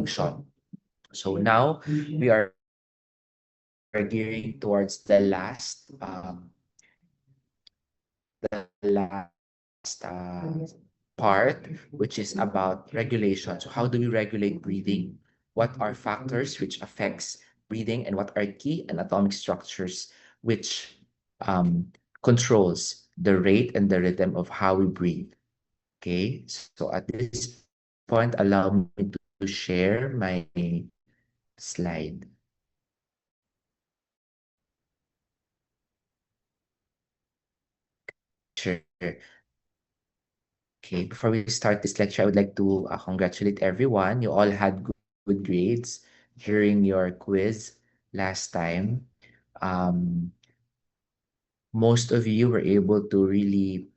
function. So now we are gearing towards the last part, which is about regulation. So how do we regulate breathing? What are factors which affects breathing, and what are key anatomic structures which controls the rate and the rhythm of how we breathe? Okay, so at this point, allow me to share my slide. Sure. Okay, before we start this lecture, I would like to congratulate everyone. You all had good grades during your quiz last time. Um, most of you were able to really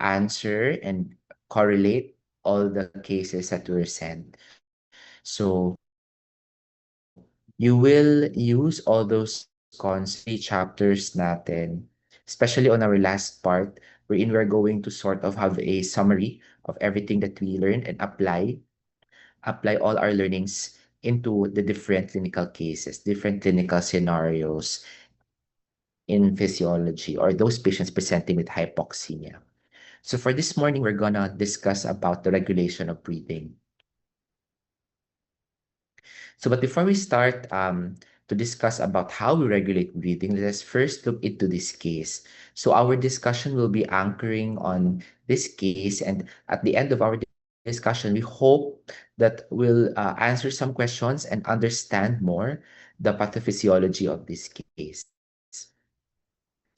answer and correlate all the cases that were sent. So you will use all those chapters natin, especially on our last part, wherein we're going to sort of have a summary of everything that we learned and apply all our learnings into the different clinical cases, different clinical scenarios in physiology, or those patients presenting with hypoxemia. So for this morning, we're gonna discuss about the regulation of breathing. So, but before we start to discuss about how we regulate breathing, let us first look into this case. So our discussion will be anchoring on this case, and at the end of our discussion, we hope that we'll answer some questions and understand more the pathophysiology of this case.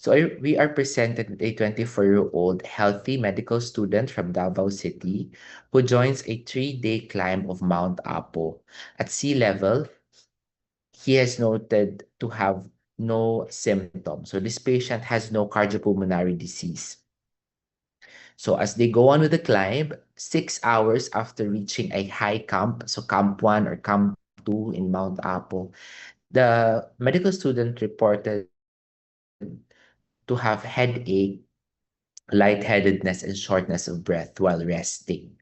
So we are presented with a 24-year-old healthy medical student from Davao City who joins a 3-day climb of Mount Apo. At sea level, he has noted to have no symptoms. So this patient has no cardiopulmonary disease. So as they go on with the climb, 6 hours after reaching a high camp, so Camp 1 or Camp 2 in Mount Apo, the medical student reported to have headache, lightheadedness, and shortness of breath while resting.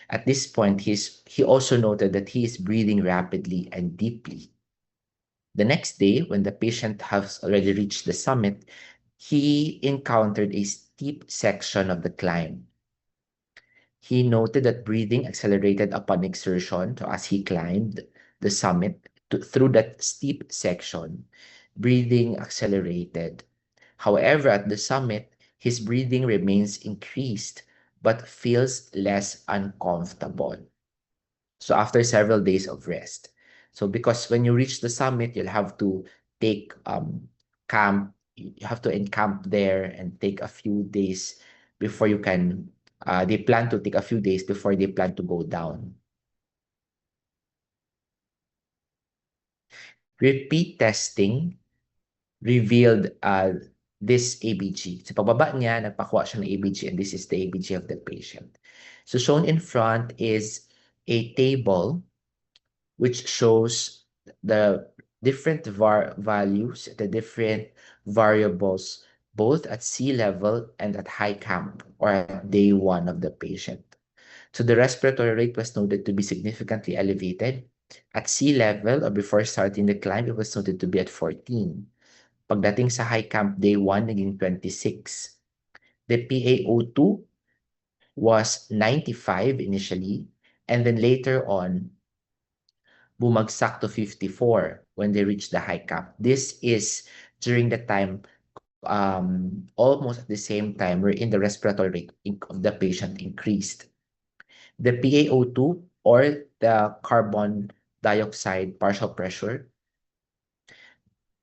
At this point, he also noted that he is breathing rapidly and deeply. The next day, when the patient has already reached the summit, he encountered a steep section of the climb. He noted that breathing accelerated upon exertion. So as he climbed the summit through that steep section, breathing accelerated. However, at the summit, his breathing remains increased but feels less uncomfortable. So after several days of rest. So because when you reach the summit, you'll have to take camp. You have to encamp there and take a few days before you can. They plan to take a few days before they plan to go down. Repeat testing revealed this ABG. Sa pagbaba niya, nagpakuha siya ng ABG, and this is the ABG of the patient. So shown in front is a table which shows the different values, the different variables, both at sea level and at high camp, or at day 1 of the patient. So the respiratory rate was noted to be significantly elevated. At sea level, or before starting the climb, it was noted to be at 14. Pagdating sa high camp day 1, naging 26. The PaO2 was 95 initially, and then later on, bumagsak to 54 when they reached the high camp. This is during the time, almost at the same time, wherein the respiratory rate of the patient increased. The PaO2, or the carbon dioxide partial pressure,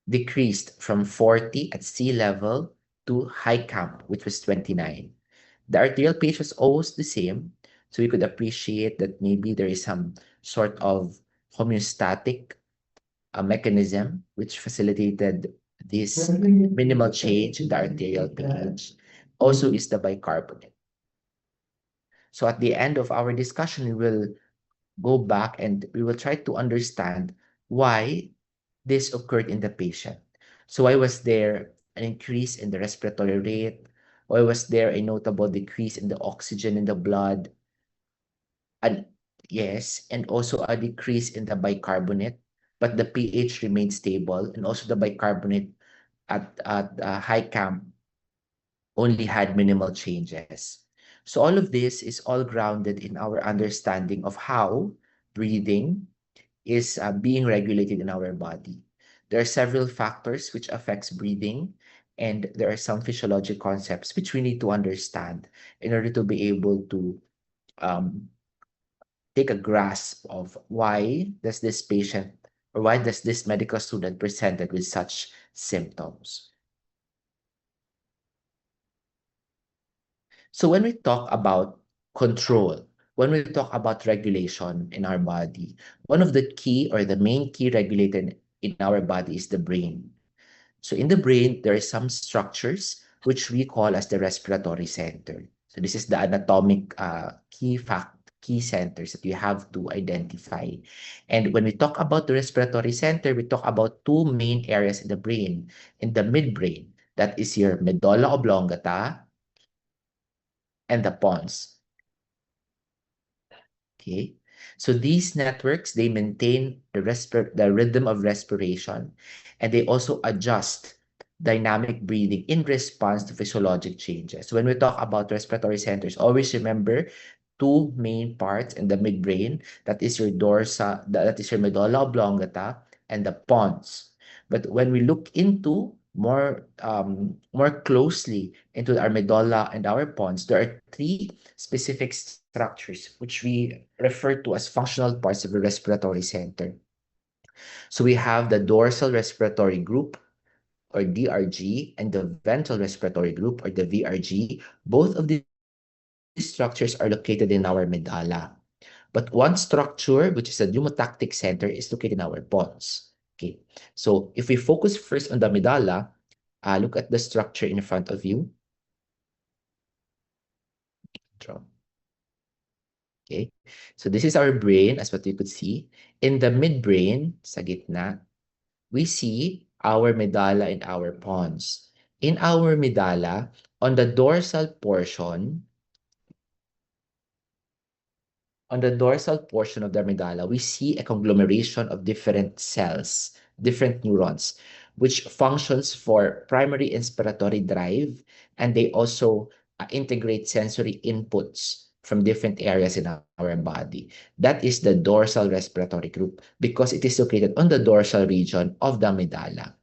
decreased from 40 at sea level to high camp, which was 29. The arterial pace was almost the same, so we could appreciate that maybe there is some sort of homeostatic mechanism which facilitated this minimal change in the arterial pH. Also is the bicarbonate. So at the end of our discussion, we will go back and we will try to understand why this occurred in the patient. So why was there an increase in the respiratory rate? Why was there a notable decrease in the oxygen in the blood? And yes, and also a decrease in the bicarbonate, but the pH remains stable, and also the bicarbonate at high camp only had minimal changes. So all of this is all grounded in our understanding of how breathing is being regulated in our body. There are several factors which affects breathing, and there are some physiologic concepts which we need to understand in order to be able to um, take a grasp of why does this patient or why does this medical student presented with such symptoms. So when we talk about control, when we talk about regulation in our body, one of the key or the main key regulator in our body is the brain. So in the brain, there are some structures which we call as the respiratory center. So this is the anatomic key centers that you have to identify. And when we talk about the respiratory center, we talk about two main areas in the brain. In the midbrain, that is your medulla oblongata and the pons. Okay. So these networks, they maintain the rhythm of respiration, and they also adjust dynamic breathing in response to physiologic changes. So when we talk about respiratory centers, always remember two main parts in the midbrain. That is your that is your medulla oblongata and the pons. But when we look into more closely into our medulla and our pons, there are three specific structures which we refer to as functional parts of the respiratory center. So we have the dorsal respiratory group, or DRG, and the ventral respiratory group, or the VRG. Both of these structures are located in our medulla. But one structure, which is the pneumotactic center, is located in our pons. Okay, so if we focus first on the medulla, look at the structure in front of you. Draw. Okay, so this is our brain, as what you could see. In the midbrain, sa gitna, we see our medulla and our pons. In our medulla, on the dorsal portion, on the dorsal portion of the medulla, we see a conglomeration of different cells, different neurons, which functions for primary inspiratory drive, and they also integrate sensory inputs from different areas in our body. That is the dorsal respiratory group because it is located on the dorsal region of the medulla.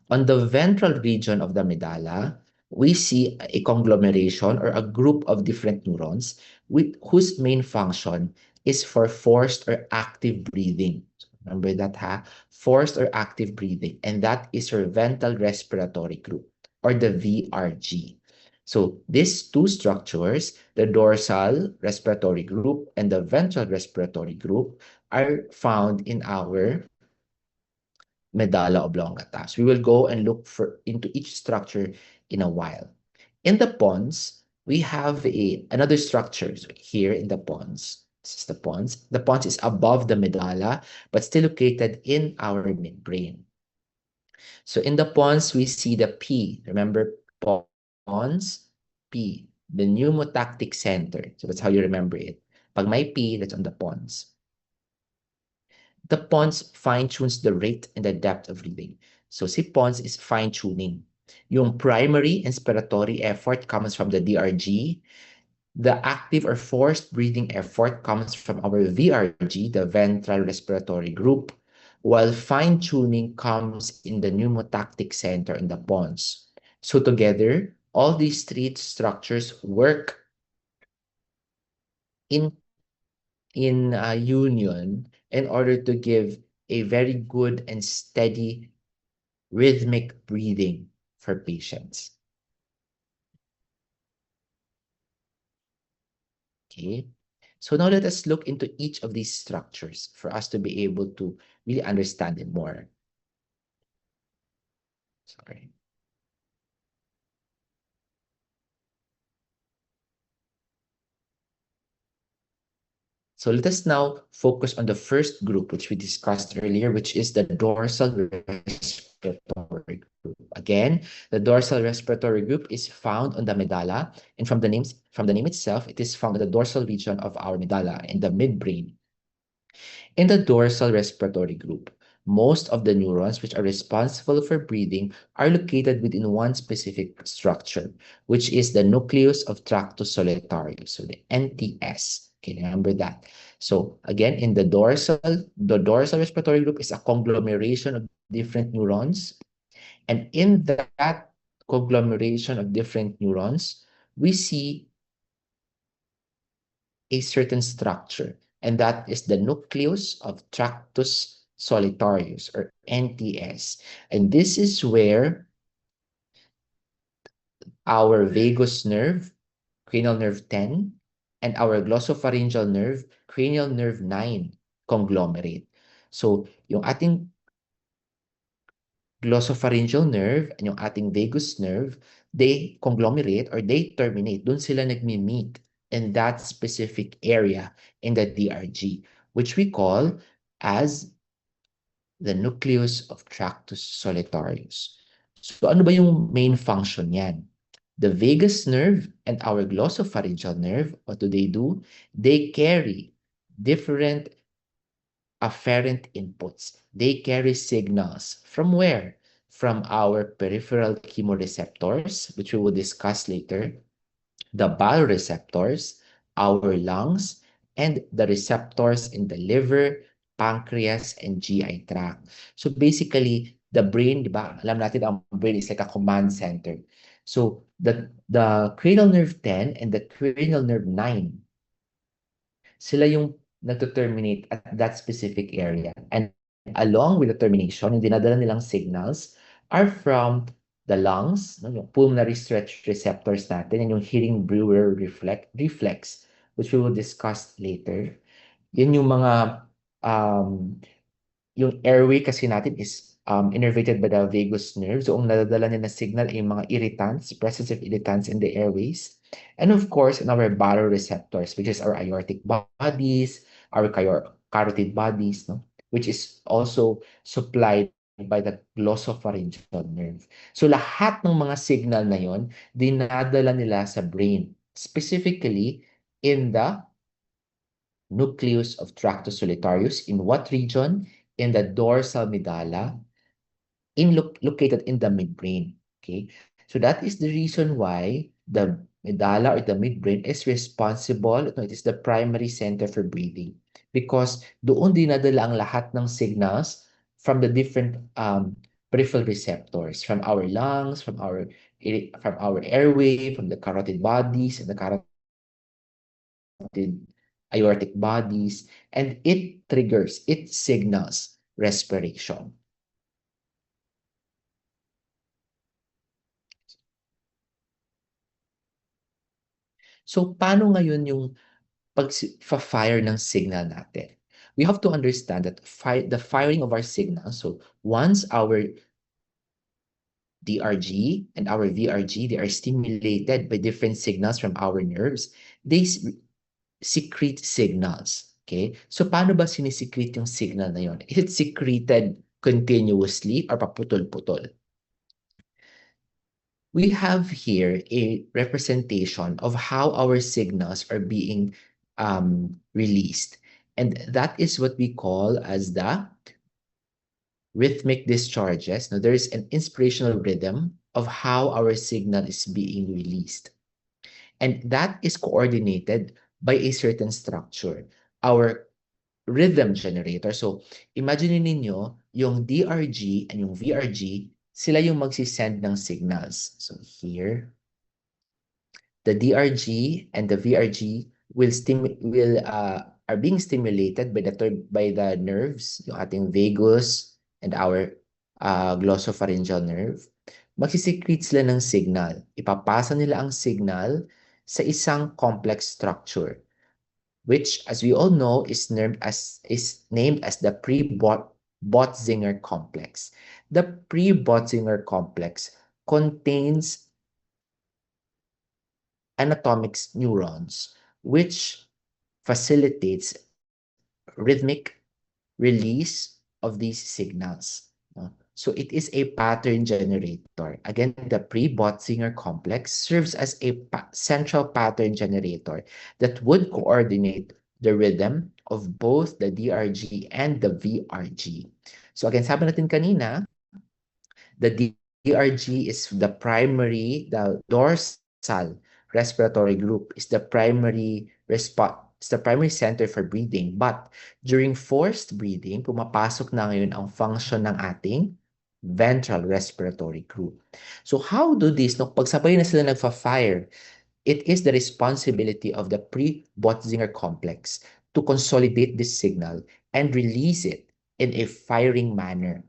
On the ventral region of the medulla, we see a conglomeration or a group of different neurons whose main function is for forced or active breathing. So remember that, ha? Forced or active breathing. And that is your ventral respiratory group, or the VRG. So these two structures, the dorsal respiratory group and the ventral respiratory group, are found in our medulla oblongata. So we will go and look into each structure in a while. In the pons, we have another structure. So here in the pons. This is the pons. The pons is above the medulla, but still located in our midbrain. So in the pons, we see the P. Remember, pons, P, the pneumotactic center. So that's how you remember it. Pag may P, that's on the pons. The pons fine-tunes the rate and the depth of breathing. So si pons is fine-tuning. Yung primary inspiratory effort comes from the DRG. The active or forced breathing effort comes from our VRG, the ventral respiratory group, while fine-tuning comes in the pneumotactic center in the pons. So together, all these three structures work in union in order to give a very good and steady rhythmic breathing for patients. Okay, so now let us look into each of these structures for us to be able to really understand it more. Sorry. So let us now focus on the first group, which we discussed earlier, which is the dorsal respiratory group. Again, the dorsal respiratory group is found on the medulla, and from the name itself, it is found in the dorsal region of our medulla in the midbrain. In the dorsal respiratory group, most of the neurons which are responsible for breathing are located within one specific structure, which is the nucleus of tractus solitarius, so the NTS. Okay, remember that. So again, in the dorsal respiratory group is a conglomeration of different neurons. And in that conglomeration of different neurons, we see a certain structure, and that is the nucleus of tractus solitarius, or NTS. And this is where our vagus nerve, cranial nerve 10, and our glossopharyngeal nerve, cranial nerve 9, conglomerate. So, yung ating glossopharyngeal nerve and yung ating vagus nerve, they conglomerate or they terminate. Doon sila nagmi-meet in that specific area in the DRG, which we call as the nucleus of tractus solitarius. So ano ba yung main function yan? The vagus nerve and our glossopharyngeal nerve, what do? They carry different afferent inputs. They carry signals from where? From our peripheral chemoreceptors, which we will discuss later, the bioreceptors, our lungs, and the receptors in the liver, pancreas, and GI tract. So basically, the brain, di ba? Alam natin ang brain is like a command center. So the cranial nerve 10 and the cranial nerve 9, sila yung nagto-terminate at that specific area. And along with the termination, yung dinadala nilang signals are from the lungs, no, yung pulmonary stretch receptors natin, and yung Hearing-Brewer reflex, which we will discuss later. Yun yung mga um, yung airway kasi natin is innervated by the vagus nerve. So, ang nadadala niya na signal ay yung mga irritants, presence of irritants in the airways. And of course, in our baroreceptors, which is our aortic bodies, our carotid bodies, no? Which is also supplied by the glossopharyngeal nerve. So, lahat ng mga signal na yon, dinadala nila sa brain. Specifically, in the nucleus of tractus solitarius. In what region? In the dorsal medulla, located in the midbrain. Okay, so that is the reason why the medulla or the midbrain is responsible. No, it is the primary center for breathing because doon dinadala ang lahat ng signals from the different peripheral receptors, from our lungs, from our airway, from the carotid bodies and the carotid aortic bodies, and it signals respiration. So, paano ngayon yung pag-fire ng signal natin? We have to understand that the firing of our signal, so once our DRG and our VRG, they are stimulated by different signals from our nerves, they secrete signals. Okay? So, paano ba sinisecrete yung signal na yun? Is it secreted continuously or paputol-putol? We have here a representation of how our signals are being released. And that is what we call as the rhythmic discharges. Now, there is an inspirational rhythm of how our signal is being released. And that is coordinated by a certain structure, our rhythm generator. So, imagine ninyo, yung DRG and yung VRG, sila yung magsisend ng signals. So, here, the DRG and the VRG are being stimulated by the nerves, yung ating vagus and our glossopharyngeal nerve. Magsisekrete sila ng signal. Ipapasa nila ang signal sa isang complex structure, which, as we all know, is named as the Pre-Botzinger complex. The Pre-Botzinger complex contains anatomic neurons, which facilitates rhythmic release of these signals. So it is a pattern generator. Again, the pre-Botzinger complex serves as a central pattern generator that would coordinate the rhythm of both the DRG and the VRG. So again, sabi natin kanina, the DRG is the dorsal respiratory group is the primary response, is the primary center for breathing. But during forced breathing, pumapasok na ngayon ang function ng ating ventral respiratory group. So how do this, no, pagsabay na sila nagfa-fire, it is the responsibility of the pre-Botzinger complex to consolidate this signal and release it in a firing manner.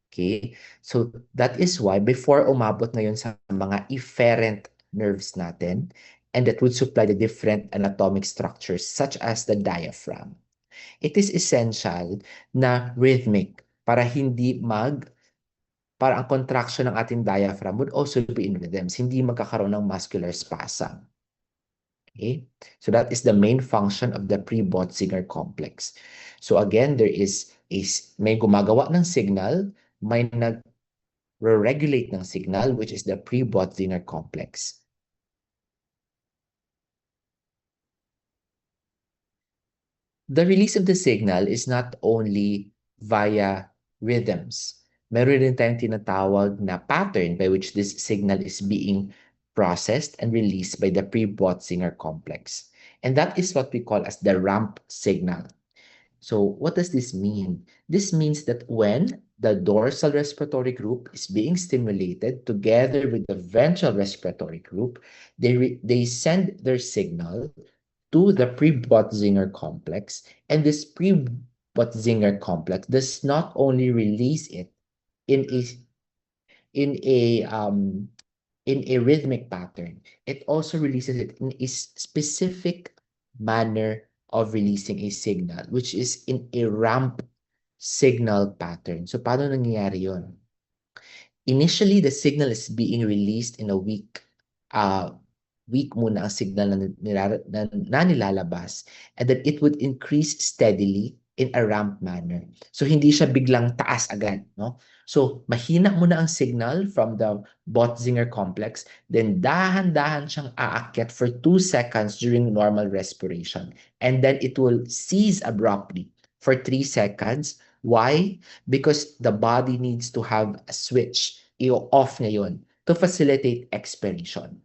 Okay? So that is why before umabot ngayon sa mga efferent nerves natin, and that would supply the different anatomic structures such as the diaphragm, it is essential na rhythmic para ang contraction ng ating diaphragm would also be in rhythms, hindi magkakaroon ng muscular spasm. Okay? So that is the main function of the pre-Botzinger complex. So again, may gumagawa ng signal, may nag-regulate ng signal, which is the pre-Botzinger complex. The release of the signal is not only via rhythms. Meron din tayong tinatawag na pattern by which this signal is being processed and released by the pre-Botzinger complex. And that is what we call as the ramp signal. So what does this mean? This means that when the dorsal respiratory group is being stimulated together with the ventral respiratory group, they send their signal to the pre-Botzinger complex, and this pre-Botzinger complex does not only release it in a in a um in a rhythmic pattern, it also releases it in a specific manner of releasing a signal, which is in a ramp signal pattern. So paano nangyayari yun? Initially, the signal is being released in a weak muna ang signal na nilalabas, and then it would increase steadily in a ramp manner. So hindi siya biglang taas agad, no? So mahina muna ang signal from the Botzinger complex, then dahan-dahan siyang aakyat for 2 seconds during normal respiration, and then it will cease abruptly for 3 seconds. Why? Because the body needs to have a switch. I-off niya yun to facilitate expiration.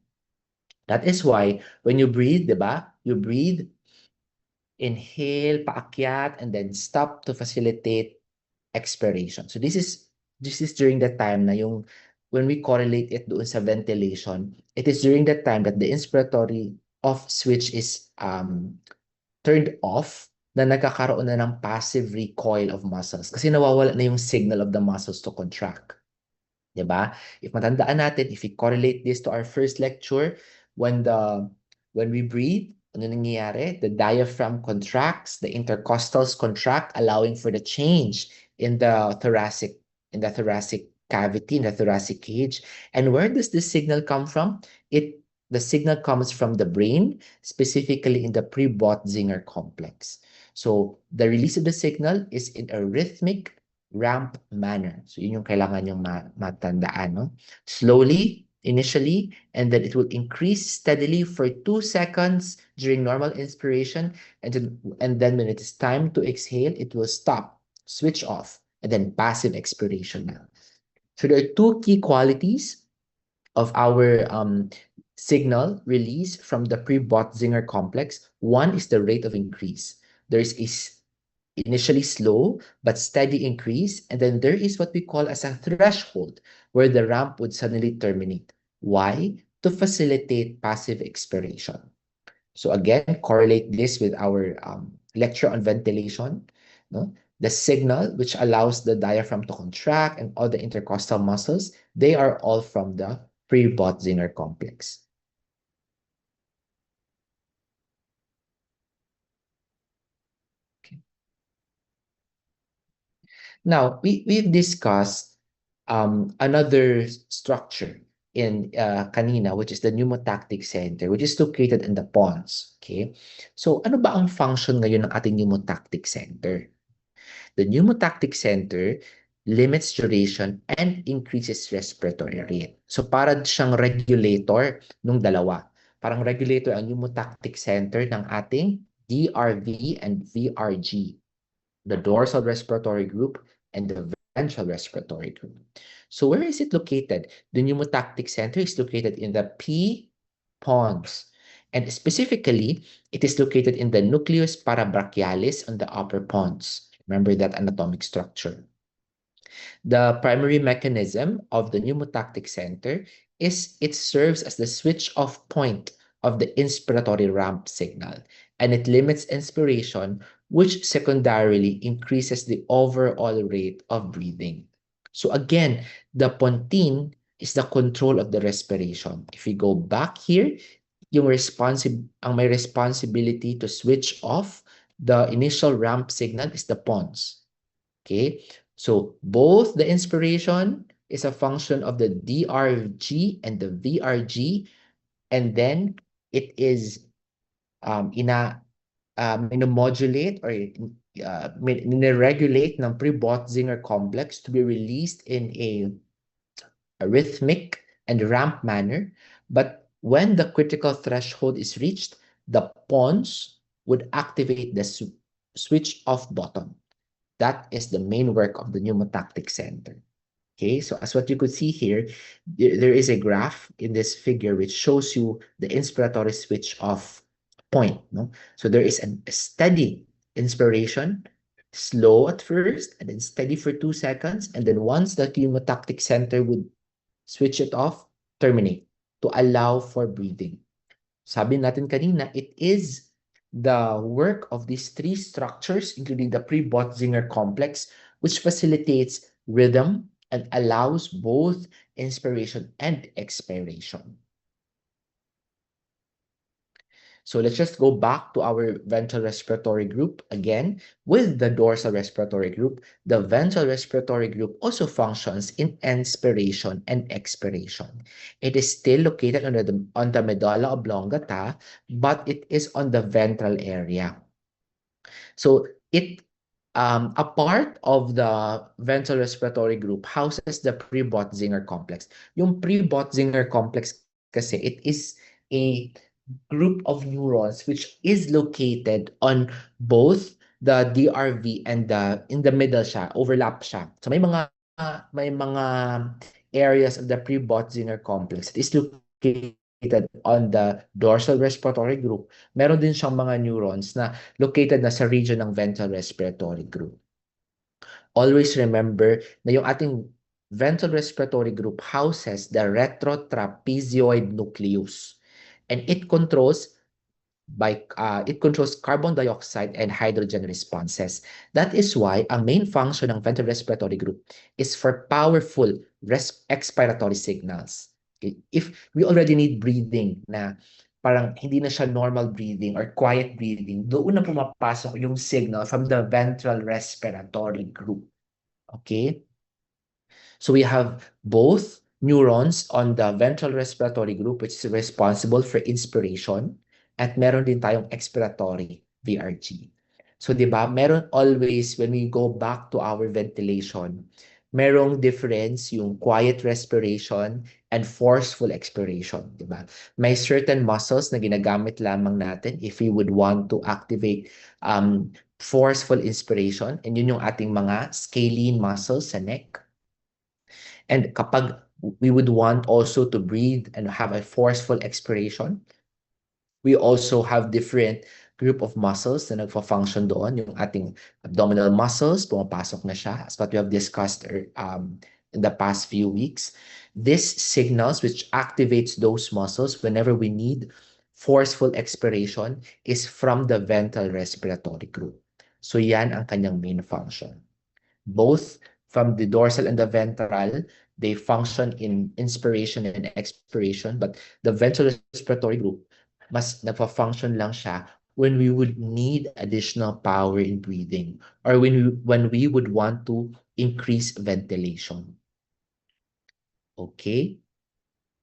That is why when you breathe, di ba? You breathe, inhale, paakyat, and then stop to facilitate expiration. So this is during the time na yung when we correlate it doon sa ventilation, it is during that time that the inspiratory off switch is turned off, na nagkakaroon na ng passive recoil of muscles kasi nawawala na yung signal of the muscles to contract. 'Di ba? If matandaan natin, if we correlate this to our first lecture, when we breathe, ano nangyayari? The diaphragm contracts, the intercostals contract, allowing for the change in the thoracic cavity, in the thoracic cage. And where does this signal come from? The signal comes from the brain, specifically in the pre-Botzinger complex. So the release of the signal is in a rhythmic ramp manner. So yun yung kailangan yung matandaan, no? Slowly, initially, and then it will increase steadily for 2 seconds during normal inspiration, and then when it is time to exhale, it will stop, switch off, and then passive expiration now. So there are 2 key qualities of our signal release from the pre-Botzinger complex. One is the rate of increase. There is initially slow but steady increase, and then there is what we call as a threshold where the ramp would suddenly terminate. Why? To facilitate passive expiration. So again, correlate this with our lecture on ventilation. No? The signal which allows the diaphragm to contract and all the intercostal muscles, they are all from the pre-Botzinger complex. Now, we've discussed another structure in kanina, which is the pneumotactic center, which is located in the pons. Okay? So, ano ba ang function ngayon ng ating pneumotactic center? The pneumotactic center limits duration, and increases respiratory rate. So para siyang regulator nung dalawa. Parang regulator ang pneumotactic center ng ating DRV and VRG, the dorsal respiratory group and the ventral respiratory group. So where is it located? The pneumotactic center is located in the P pons. And specifically, it is located in the nucleus parabrachialis on the upper pons. Remember that anatomic structure. The primary mechanism of the pneumotactic center is it serves as the switch-off point of the inspiratory ramp signal, and it limits inspiration, which secondarily increases the overall rate of breathing. So again, the pontine is the control of the respiration. If we go back here, ang may responsibility to switch off the initial ramp signal is the pons. Okay, so both the inspiration is a function of the DRG and the VRG, and then it is minomodulate or regulate ng pre-Botzinger complex to be released in a rhythmic and ramp manner. But when the critical threshold is reached, the pons would activate the switch off button. That is the main work of the pneumotactic center. Okay, so as what you could see here, there is a graph in this figure which shows you the inspiratory switch off point. No? So there is a steady inspiration, slow at first, and then steady for 2 seconds. And then once the pneumotactic center would switch it off, terminate to allow for breathing. Sabi natin kanina, it is the work of these three structures, including the pre-Botzinger complex, which facilitates rhythm and allows both inspiration and expiration. So let's just go back to our ventral respiratory group again. With the dorsal respiratory group, the ventral respiratory group also functions in inspiration and expiration. It is still located on the medulla oblongata, but it is on the ventral area. So a part of the ventral respiratory group houses the pre-Botzinger complex. Yung pre-Botzinger complex kasi, it is a group of neurons which is located on both the DRV and in the middle siya, overlap siya. So may mga areas of the pre-Botzinger complex that is located on the dorsal respiratory group. Meron din siyang mga neurons na located na sa region ng ventral respiratory group. Always remember na yung ating ventral respiratory group houses the retrotrapezioid nucleus, and it controls carbon dioxide and hydrogen responses. That is why ang main function ng ventral respiratory group is for powerful expiratory signals. If we already need breathing na parang hindi na siya normal breathing or quiet breathing, doon na pumapasok yung signal from the ventral respiratory group. Okay? So we have both neurons on the ventral respiratory group, which is responsible for inspiration, at meron din tayong expiratory, VRG. So, di ba, meron always, when we go back to our ventilation, merong difference yung quiet respiration and forceful expiration, di ba? May certain muscles na ginagamit lamang natin if we would want to activate forceful inspiration, and yun yung ating mga scalene muscles sa neck. And kapag we would want also to breathe and have a forceful expiration, we also have different group of muscles na nagfa-function doon. Yung ating abdominal muscles, pumapasok na siya, as what we have discussed in the past few weeks. This signals which activates those muscles whenever we need forceful expiration is from the ventral respiratory group. So yan ang kanyang main function. Both from the dorsal and the ventral, they function in inspiration and expiration, but the ventral respiratory group, mas nagpa-function lang siya when we would need additional power in breathing or when we would want to increase ventilation. Okay?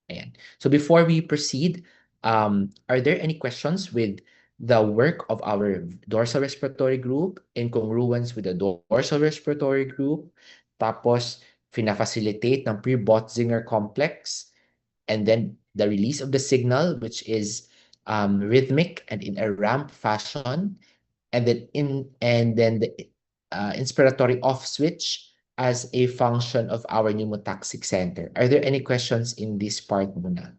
Ayan. So before we proceed, are there any questions with the work of our dorsal respiratory group in congruence with the dorsal respiratory group tapos fina-facilitate ng pre-Botzinger complex, and then the release of the signal, which is rhythmic and in a ramp fashion, and then the inspiratory off switch as a function of our pneumotaxic center. Are there any questions in this part muna?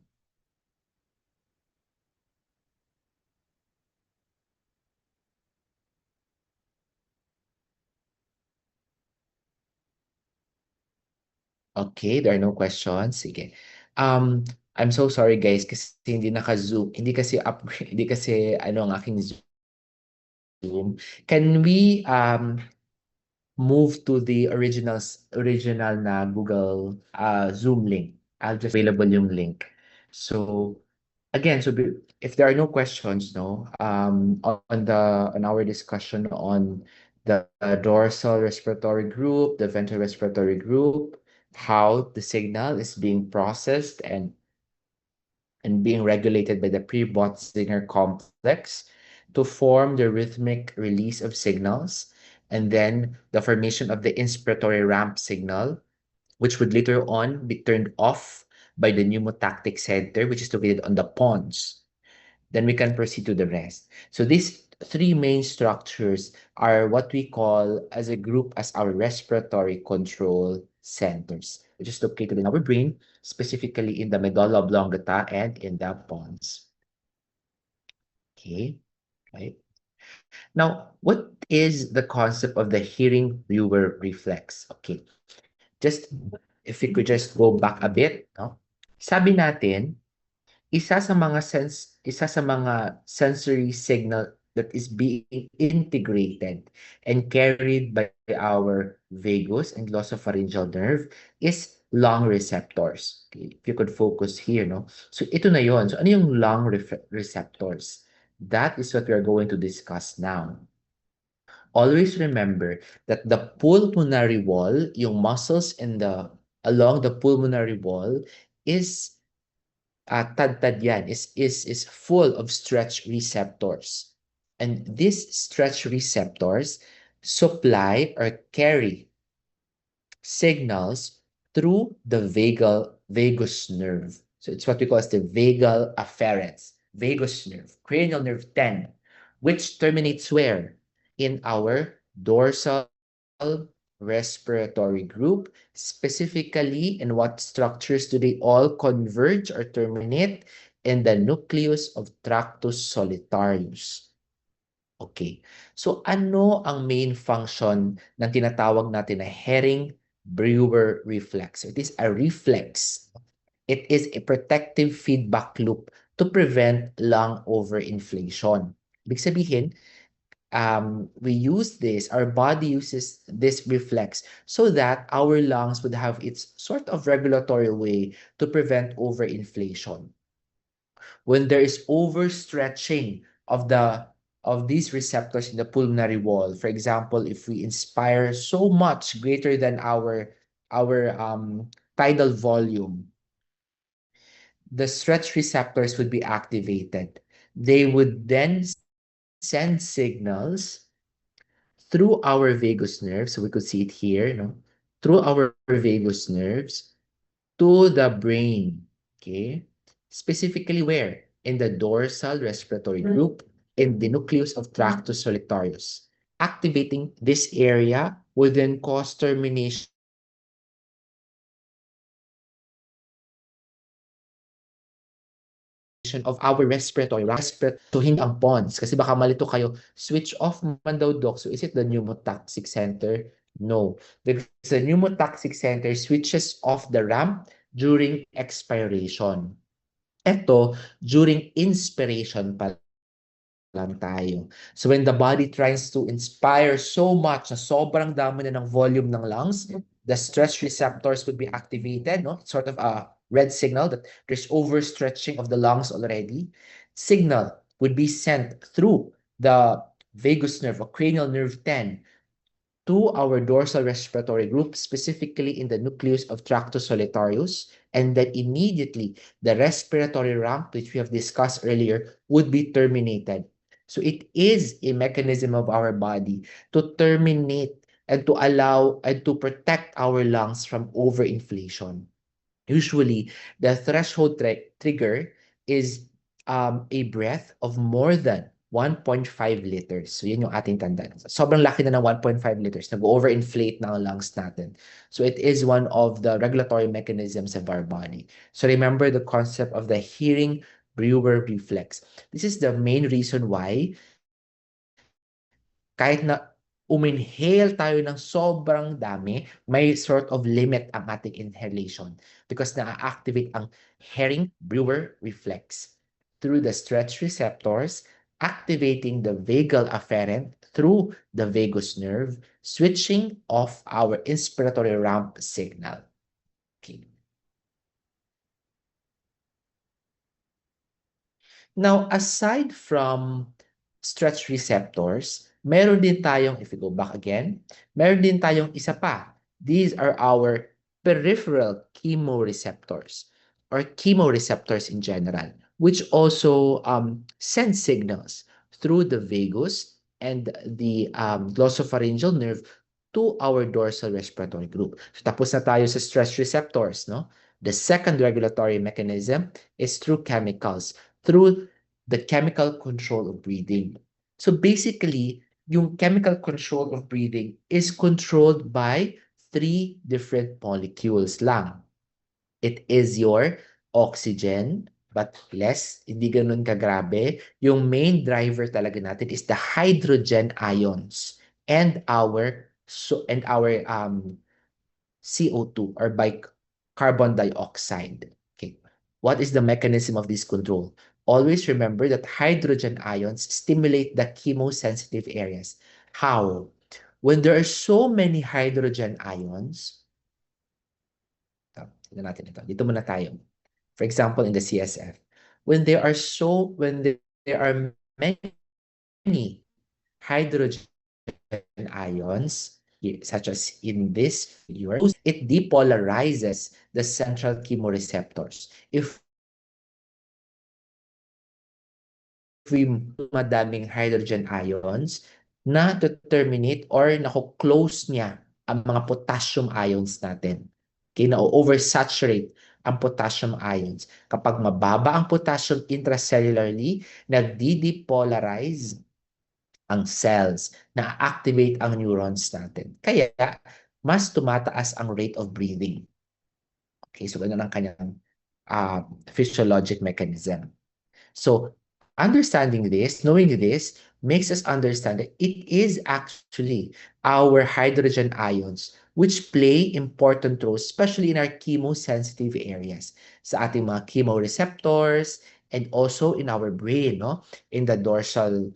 Okay, there are no questions. Sige. Um, I'm so sorry guys kasi hindi naka-zoom. Hindi kasi hindi kasi ano ang aking Zoom. Can we move to the original na Google Zoom link? I'll just available yung link. So again, if there are no questions, no, on our discussion on the dorsal respiratory group, the ventral respiratory group, how the signal is being processed and being regulated by the pre-Botzinger complex to form the rhythmic release of signals, and then the formation of the inspiratory ramp signal, which would later on be turned off by the pneumotactic center, which is located on the pons. Then we can proceed to the rest. So these three main structures are what we call as a group as our respiratory control centers, which is located in our brain, specifically in the medulla oblongata and in the pons. Okay, right. Now, what is the concept of the hearing viewer reflex? Okay, just if we could just go back a bit, no? Sabi natin, isa sa mga sensory signal that is being integrated and carried by our vagus and glossopharyngeal nerve is lung receptors. Okay, if you could focus here, no? So ito na yon. So ano yung lung receptors? That is what we are going to discuss now. Always remember that the pulmonary wall, yung muscles along the pulmonary wall is tad-tad yan, is full of stretch receptors. And these stretch receptors supply or carry signals through the vagus nerve. So it's what we call as the vagal afferents, vagus nerve, cranial nerve 10, which terminates where? In our dorsal respiratory group, specifically in what structures do they all converge or terminate? In the nucleus of Tractus solitarius. Okay. So ano ang main function ng tinatawag natin na Hering-Brewer reflex? It is a reflex. It is a protective feedback loop to prevent lung overinflation. Ibig sabihin, our body uses this reflex so that our lungs would have its sort of regulatory way to prevent overinflation. When there is overstretching of these receptors in the pulmonary wall, for example, if we inspire so much greater than our tidal volume, the stretch receptors would be activated. They would then send signals through our vagus nerves, so we could see it here, no? Through our vagus nerves to the brain, okay? Specifically where? In the dorsal respiratory group, in the nucleus of Tractus solitarius. Activating this area would then cause termination of our respiratory to hindi ang pons. Kasi baka malito kayo, switch off man daw, Doc. So is it the pneumotaxic center? No. The pneumotaxic center switches off the ramp during expiration. Ito, during inspiration pa lang tayo. So when the body tries to inspire so much na sobrang dami na ng volume ng lungs, the stretch receptors would be activated, no? Sort of a red signal that there's overstretching of the lungs already. Signal would be sent through the vagus nerve or cranial nerve 10 to our dorsal respiratory group, specifically in the nucleus of Tractus solitarius, and then immediately the respiratory ramp, which we have discussed earlier, would be terminated. So it is a mechanism of our body to terminate and to allow and to protect our lungs from overinflation. Usually, the threshold trigger is a breath of more than 1.5 liters. So, yun yung ating tandaan. Sobrang laki na ng 1.5 liters. Nag-overinflate na ang lungs natin. So, it is one of the regulatory mechanisms of our body. So, remember the concept of the hearing-brewer reflex. This is the main reason why kahit na uminhale tayo ng sobrang dami, may sort of limit ang ating inhalation because na-activate ang Herring-Brewer reflex through the stretch receptors, activating the vagal afferent through the vagus nerve, switching off our inspiratory ramp signal. Okay. Now, aside from stretch receptors, meron din tayong, if we go back again, meron din tayong isa pa. These are our peripheral chemoreceptors or chemoreceptors in general, which also send signals through the vagus and the glossopharyngeal nerve to our dorsal respiratory group. So tapos na tayo sa stress receptors, no? The second regulatory mechanism is through chemicals, through the chemical control of breathing. So basically, yung chemical control of breathing is controlled by three different molecules lang. It is your oxygen, but less, hindi ganun kagrabe. Yung main driver talaga natin is the hydrogen ions and our CO2 or by carbon dioxide. Okay. What is the mechanism of this control? Always remember that hydrogen ions stimulate the chemosensitive areas. How? When there are so many hydrogen ions, tignan natin ito. Dito muna tayo. For example, in the CSF, when there are many hydrogen ions, such as in this figure, it depolarizes the central chemoreceptors. If we madaming hydrogen ions, na to terminate or nako-close niya ang mga potassium ions natin. Okay, na-oversaturate ang potassium ions. Kapag mababa ang potassium intracellularly, nagdi-depolarize ang cells, na-activate ang neurons natin. Kaya, mas tumataas ang rate of breathing. Okay, so ganun ang kanyang physiologic mechanism. So, understanding this, knowing this, makes us understand that it is actually our hydrogen ions which play important roles, especially in our chemosensitive areas, sa ating mga chemoreceptors, and also in our brain, no? In the dorsal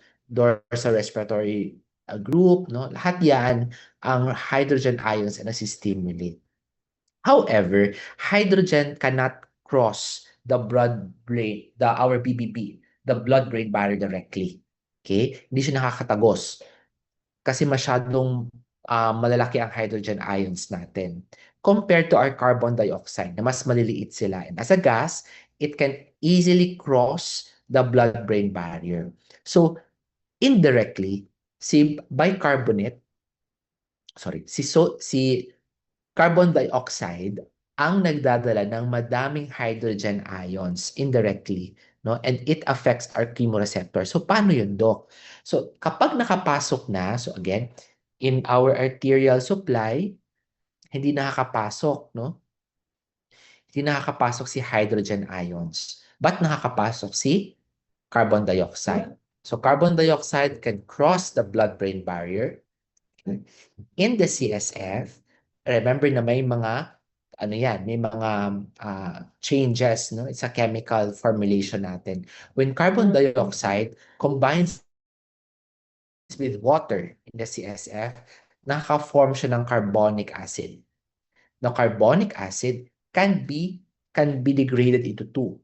respiratory group, no? Lahat yan, ang hydrogen ions na nasi-stimulate. However, hydrogen cannot cross the blood-brain, our BBB, the blood-brain barrier directly. Okay? Hindi siya nakakatagos kasi masyadong malalaki ang hydrogen ions natin compared to our carbon dioxide na mas maliliit sila. And as a gas, it can easily cross the blood-brain barrier. So, indirectly, si bicarbonate, si carbon dioxide ang nagdadala ng madaming hydrogen ions indirectly, no? And it affects our chemoreceptor. So paano yun, Doc? So kapag nakapasok na, so again, in our arterial supply, hindi nakakapasok, no? Hindi nakakapasok si hydrogen ions. But nakakapasok si carbon dioxide. So carbon dioxide can cross the blood-brain barrier. In the CSF, remember na may mga may mga changes, no? It's a chemical formulation natin. When carbon dioxide combines with water in the CSF, naka-form siya ng carbonic acid. Now, carbonic acid can be degraded into two: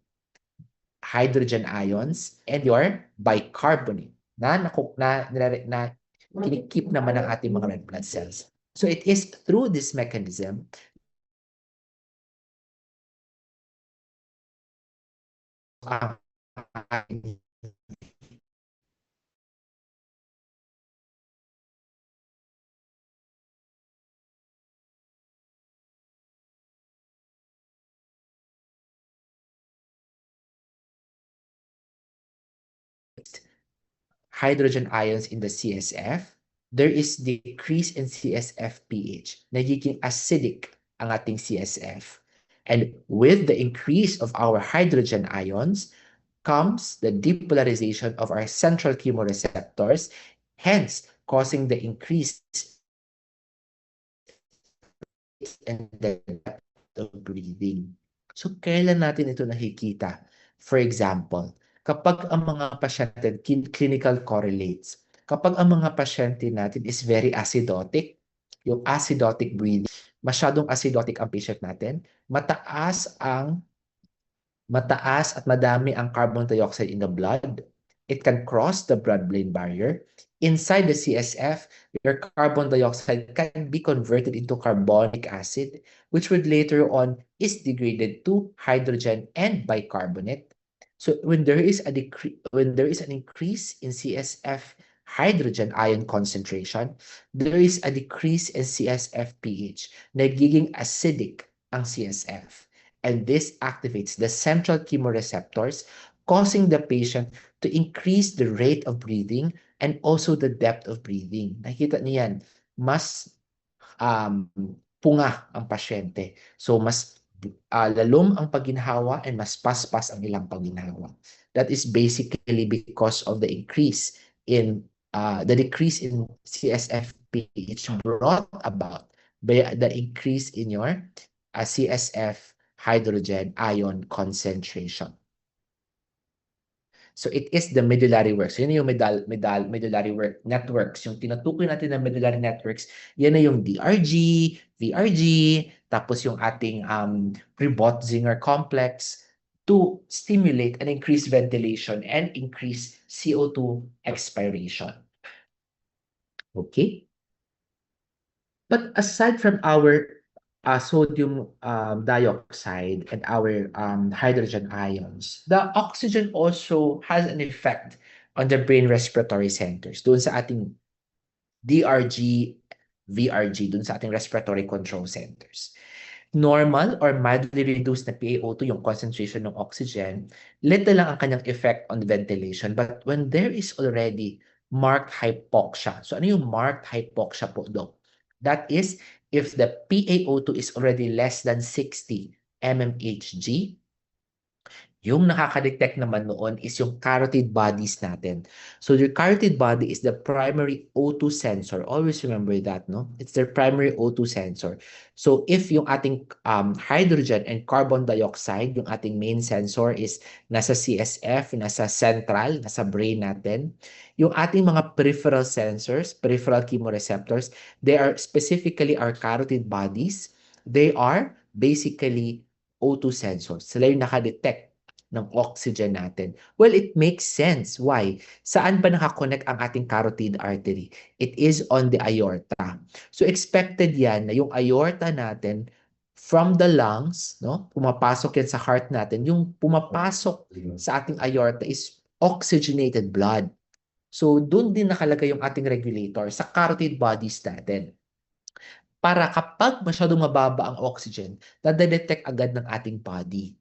hydrogen ions and your bicarbonate na kinikip naman ng ating mga red blood cells. So it is through this mechanism ang hydrogen ions in the CSF, there is decrease in CSF pH. Nagiging acidic ang ating CSF. And with the increase of our hydrogen ions comes the depolarization of our central chemoreceptors, hence causing the increase and the depth of breathing. So, kailan natin ito nakikita? For example, kapag ang mga pasyente, clinical correlates, kapag ang mga pasyente natin is very acidotic, yung acidotic breathing, masyadong acidotic ang patient natin, mataas at madami ang carbon dioxide in the blood. It can cross the blood-brain barrier. Inside the CSF, your carbon dioxide can be converted into carbonic acid, which would later on is degraded to hydrogen and bicarbonate. So when there is an increase in CSF hydrogen ion concentration, there is a decrease in CSF pH. Nagiging acidic ang CSF. And this activates the central chemoreceptors, causing the patient to increase the rate of breathing and also the depth of breathing. Nakikita niyo yan, mas um, punga ang pasyente. So mas lalom ang pagginhawa and mas paspas ang ilang pagginhawa. That is basically because of the decrease in CSF pH brought about by the increase in your CSF hydrogen ion concentration. So it is the medullary works. Yun yung medullary networks. Yung tinutukoy natin na medullary networks, yan na yung DRG, VRG, tapos yung ating Ribot-Zinger complex to stimulate and increase ventilation and increase CO2 expiration. Okay? But aside from our sodium dioxide and our hydrogen ions, the oxygen also has an effect on the brain respiratory centers. Doon sa ating DRG, VRG, doon sa ating respiratory control centers. Normal or mildly reduced na PaO2, yung concentration ng oxygen, little lang ang kanyang effect on ventilation. But when there is already marked hypoxia, so ano yung marked hypoxia po, Doc? That is, if the PaO2 is already less than 60 mmHg, yung nakaka-detect naman noon is yung carotid bodies natin. So your carotid body is the primary O2 sensor. Always remember that, no? It's their primary O2 sensor. So if yung ating hydrogen and carbon dioxide, yung ating main sensor is nasa CSF, nasa central, nasa brain natin, yung ating mga peripheral sensors, peripheral chemoreceptors, they are specifically our carotid bodies. They are basically O2 sensors. Sila yung nakadetect ng oxygen natin. Well, it makes sense. Why? Saan ba nakakonect ang ating carotid artery? It is on the aorta. So expected yan na yung aorta natin from the lungs, no? Pumapasok yan sa heart natin. Yung pumapasok sa ating aorta is oxygenated blood. So doon din nakalagay yung ating regulator sa carotid bodies natin. Para kapag masyadong mababa ang oxygen, nadedetect agad ng ating body.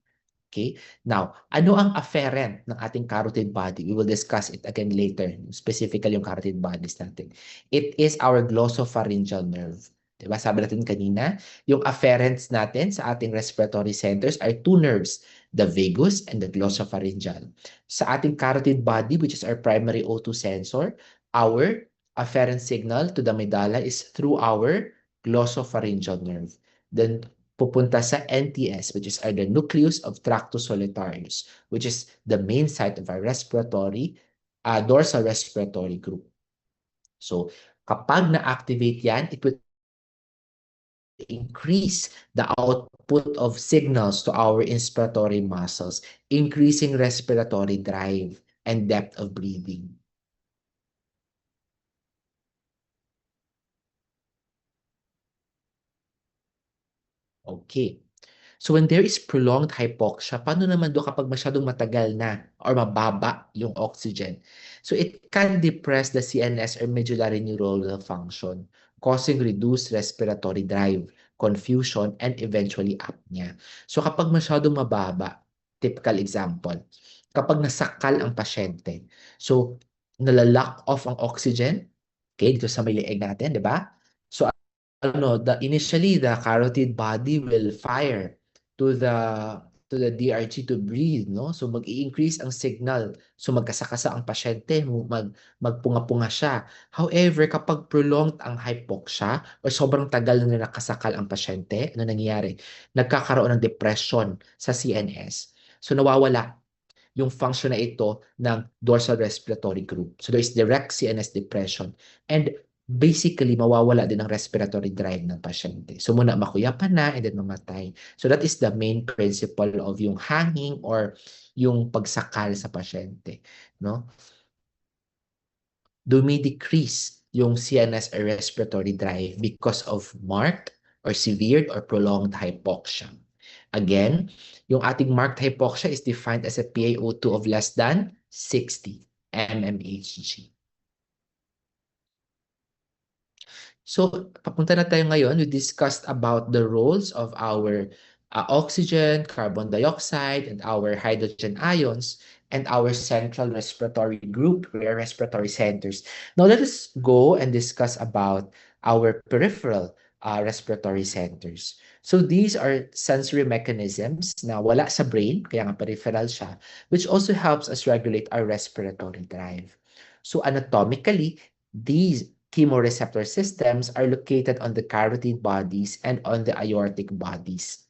Okay? Now, ano ang afferent ng ating carotid body? We will discuss it again later, specifically yung carotid bodies natin. It is our glossopharyngeal nerve. Diba? Sabi natin kanina, yung afferents natin sa ating respiratory centers are two nerves, the vagus and the glossopharyngeal. Sa ating carotid body, which is our primary O2 sensor, our afferent signal to the medulla is through our glossopharyngeal nerve. Then pupunta sa NTS, which is the nucleus of Tractus solitarius, which is the main site of our dorsal respiratory group. So, kapag na-activate yan, it will increase the output of signals to our inspiratory muscles, increasing respiratory drive and depth of breathing. Okay. So when there is prolonged hypoxia, paano naman do kapag masyadong matagal na or mababa yung oxygen? So it can depress the CNS or medullary neuronal function, causing reduced respiratory drive, confusion, and eventually apnea. So kapag masyadong mababa, typical example, kapag nasakal ang pasyente. So, nalalock off ang oxygen, okay, dito sa may leeg natin, di ba? So, initially the carotid body will fire to the DRG to breathe, no? So mag-i-increase ang signal. So magkasakasa ang pasyente, magpunga-punga siya. However, kapag prolonged ang hypoxia o sobrang tagal na nakasakal ang pasyente, ano nangyayari? Nagkakaroon ng depression sa CNS. So nawawala yung function na ito ng dorsal respiratory group. So there is direct CNS depression. And basically, mawawala din ang respiratory drive ng pasyente. So muna makuyapan na and then mamatay. So that is the main principle of yung hanging or yung pagsakal sa pasyente. No? Dumi-decrease yung CNS or respiratory drive because of marked or severe or prolonged hypoxia. Again, yung ating marked hypoxia is defined as a PaO2 of less than 60 mmHg. So, papunta na tayo ngayon. We discussed about the roles of our oxygen, carbon dioxide, and our hydrogen ions, and our central respiratory group, rare respiratory centers. Now, let us go and discuss about our peripheral respiratory centers. So, these are sensory mechanisms na wala sa brain, kaya nga peripheral siya, which also helps us regulate our respiratory drive. So, anatomically, these chemoreceptor systems are located on the carotid bodies and on the aortic bodies.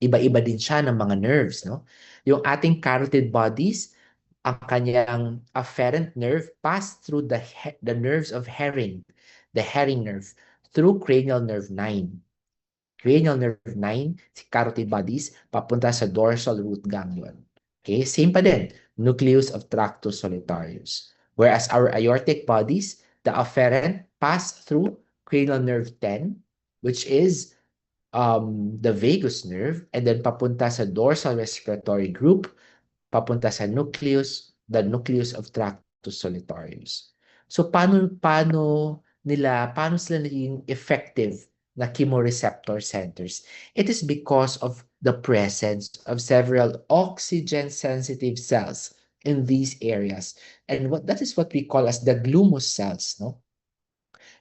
Iba-iba din siya ng mga nerves, no? Yung ating carotid bodies, ang kanyang afferent nerve pass through the nerves of Herring, the Herring nerve, through cranial nerve 9. Cranial nerve 9, si carotid bodies, papunta sa dorsal root ganglion. Okay, same pa din, nucleus of tractus solitarius. Whereas our aortic bodies, the afferent pass through cranial nerve 10, which is the vagus nerve, and then papunta sa dorsal respiratory group, papunta sa nucleus, the nucleus of tractus solitarius. So paano sila naging effective na chemoreceptor centers? It is because of the presence of several oxygen-sensitive cells in these areas. And that is what we call as the glomus cells, no?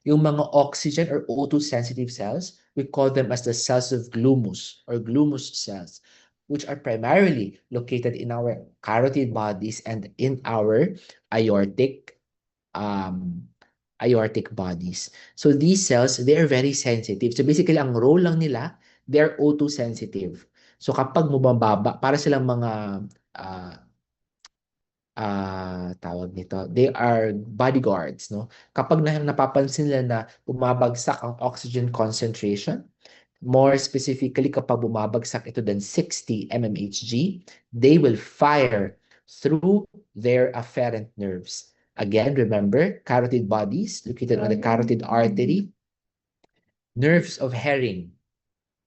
Yung mga oxygen or O2 sensitive cells, we call them as the cells of glomus or glomus cells, which are primarily located in our carotid bodies and in our aortic aortic bodies. So these cells, they are very sensitive. So basically, ang role lang nila, they're O2 sensitive. So kapag bumababa, para silang mga uh, tawag nito, they are bodyguards, no? Kapag napapansin nila na bumabagsak ang oxygen concentration, more specifically kapag bumabagsak ito than 60 mmHg, they will fire through their afferent nerves. Again, remember, carotid bodies located on the carotid artery, nerves of Herring,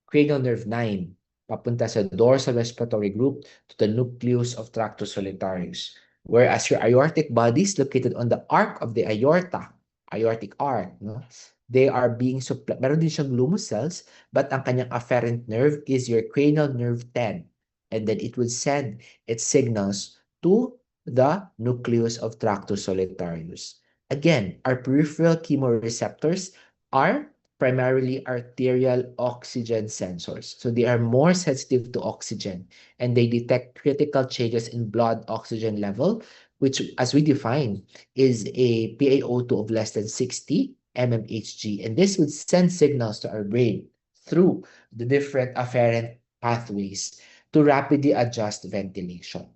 cranial nerve 9, papunta sa dorsal respiratory group to the nucleus of tractus solitarius. Whereas your aortic bodies located on the arc of the aorta, aortic arc, no? They are being supplied. Meron din siyang glomus cells, but ang kanyang afferent nerve is your cranial nerve 10. And then it will send its signals to the nucleus of tractus solitarius. Again, our peripheral chemoreceptors are primarily arterial oxygen sensors. So they are more sensitive to oxygen and they detect critical changes in blood oxygen level, which as we define is a PaO2 of less than 60 mmHg. And this would send signals to our brain through the different afferent pathways to rapidly adjust ventilation.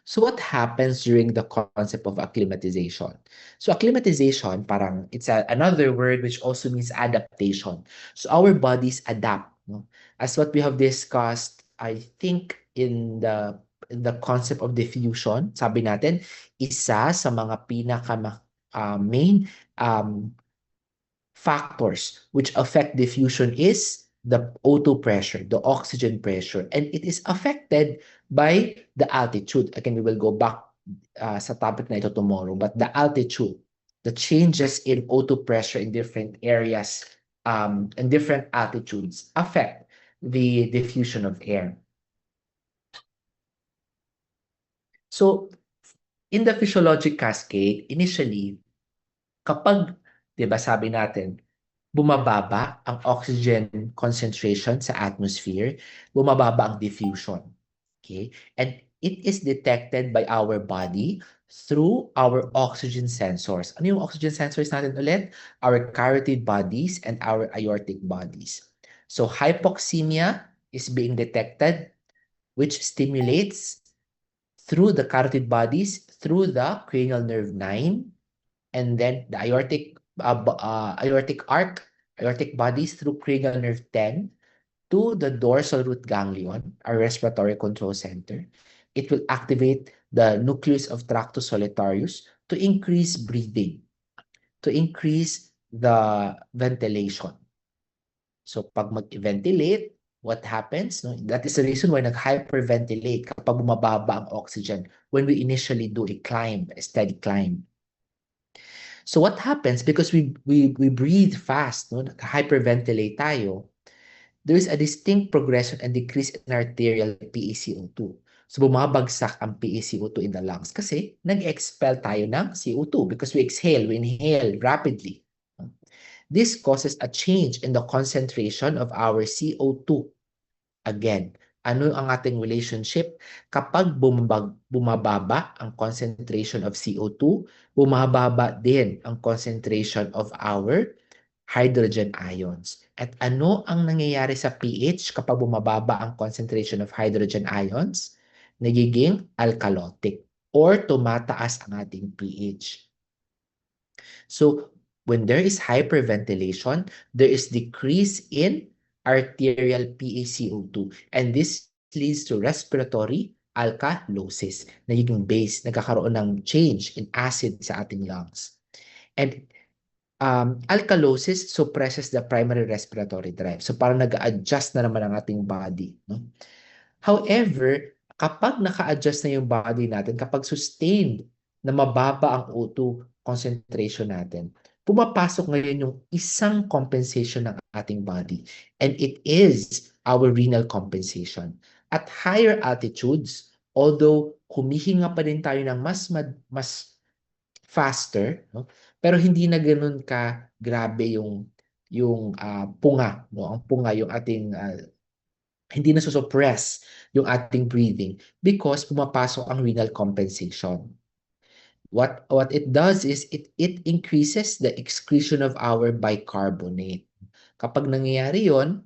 So what happens during the concept of acclimatization? So acclimatization, parang it's another word which also means adaptation. So our bodies adapt. No? As what we have discussed, I think in the concept of diffusion, sabi natin, isa sa mga pinaka main factors which affect diffusion is the O2 pressure, the oxygen pressure, and it is affected by the altitude. Again, we will go back sa topic na ito tomorrow, but the altitude, the changes in O2 pressure in different areas and different altitudes affect the diffusion of air. So, in the physiologic cascade, initially, kapag, di ba sabi natin, bumababa ang oxygen concentration sa atmosphere, bumababa ang diffusion. Okay? And it is detected by our body through our oxygen sensors. Ano yung oxygen sensors natin ulit? Our carotid bodies and our aortic bodies. So hypoxemia is being detected, which stimulates through the carotid bodies, through the cranial nerve 9, and then the aortic arc, aortic bodies through cranial nerve 10 to the dorsal root ganglion, our respiratory control center. It will activate the nucleus of tractus solitarius to increase breathing, to increase the ventilation. So pag mag-ventilate, what happens? No? That is the reason why nag-hyperventilate kapag bumababa ang oxygen when we initially do a climb, a steady climb. So what happens, because we breathe fast, no? Hyperventilate tayo, there is a distinct progression and decrease in arterial PaCO2. So bumabagsak ang PaCO2 in the lungs kasi nag-expel tayo ng CO2 because we inhale rapidly. This causes a change in the concentration of our CO2. Again, ano ang ating relationship? Kapag bumababa ang concentration of CO2, bumababa din ang concentration of our hydrogen ions. At ano ang nangyayari sa pH kapag bumababa ang concentration of hydrogen ions? Nagiging alkalotic or tumataas ang ating pH. So, when there is hyperventilation, there is decrease in arterial PaCO2. And this leads to respiratory alkalosis. Nagiging base, nagkakaroon ng change in acid sa ating lungs. And alkalosis suppresses the primary respiratory drive. So parang nag-adjust na naman ang ating body. No? However, kapag naka-adjust na yung body natin, kapag sustained na mababa ang O2 concentration natin, pumapasok ngayon yung isang compensation ng ating body. And it is our renal compensation. At higher altitudes, although humihinga pa din tayo ng mas faster, no? Pero hindi na ganoon ka grabe yung punga, no? Ang punga yung ating hindi na suppress yung ating breathing because pumapasok ang renal compensation. What it does is it increases the excretion of our bicarbonate. Kapag nangyayari yon,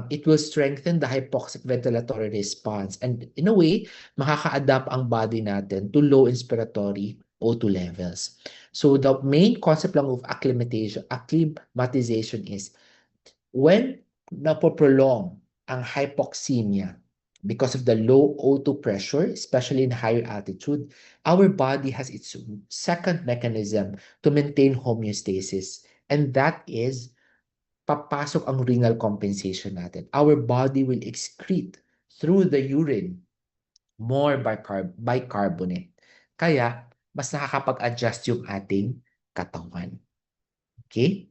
it will strengthen the hypoxic ventilatory response. And in a way, makaka-adapt ang body natin to low inspiratory O2 levels. So the main concept lang of acclimatization is when napoprolong ang hypoxemia because of the low O2 pressure, especially in higher altitude, our body has its second mechanism to maintain homeostasis. And that is papasok ang renal compensation natin. Our body will excrete through the urine more bicarbonate. Kaya, mas nakakapag-adjust yung ating katawan. Okay?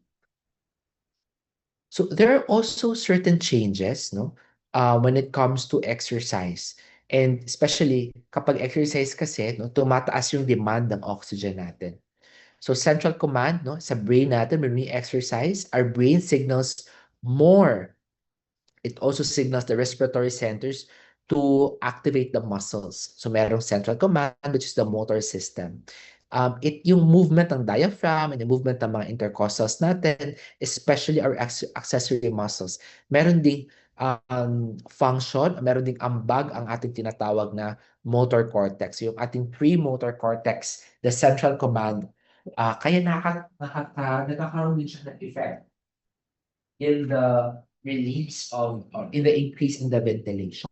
So there are also certain changes, no? When it comes to exercise. And especially kapag exercise kasi, no, tumataas yung demand ng oxygen natin. So central command, no, sa brain natin when we exercise, our brain signals more. It also signals the respiratory centers to activate the muscles. So merong central command, which is the motor system. Yung movement ng diaphragm and the movement ng mga intercostals natin, especially our accessory muscles. Meron ding function, meron ding ambag ang ating tinatawag na motor cortex. Yung ating premotor cortex, the central command, kaya nakakaroon din siya ng effect in the release of, or in the increase in the ventilation.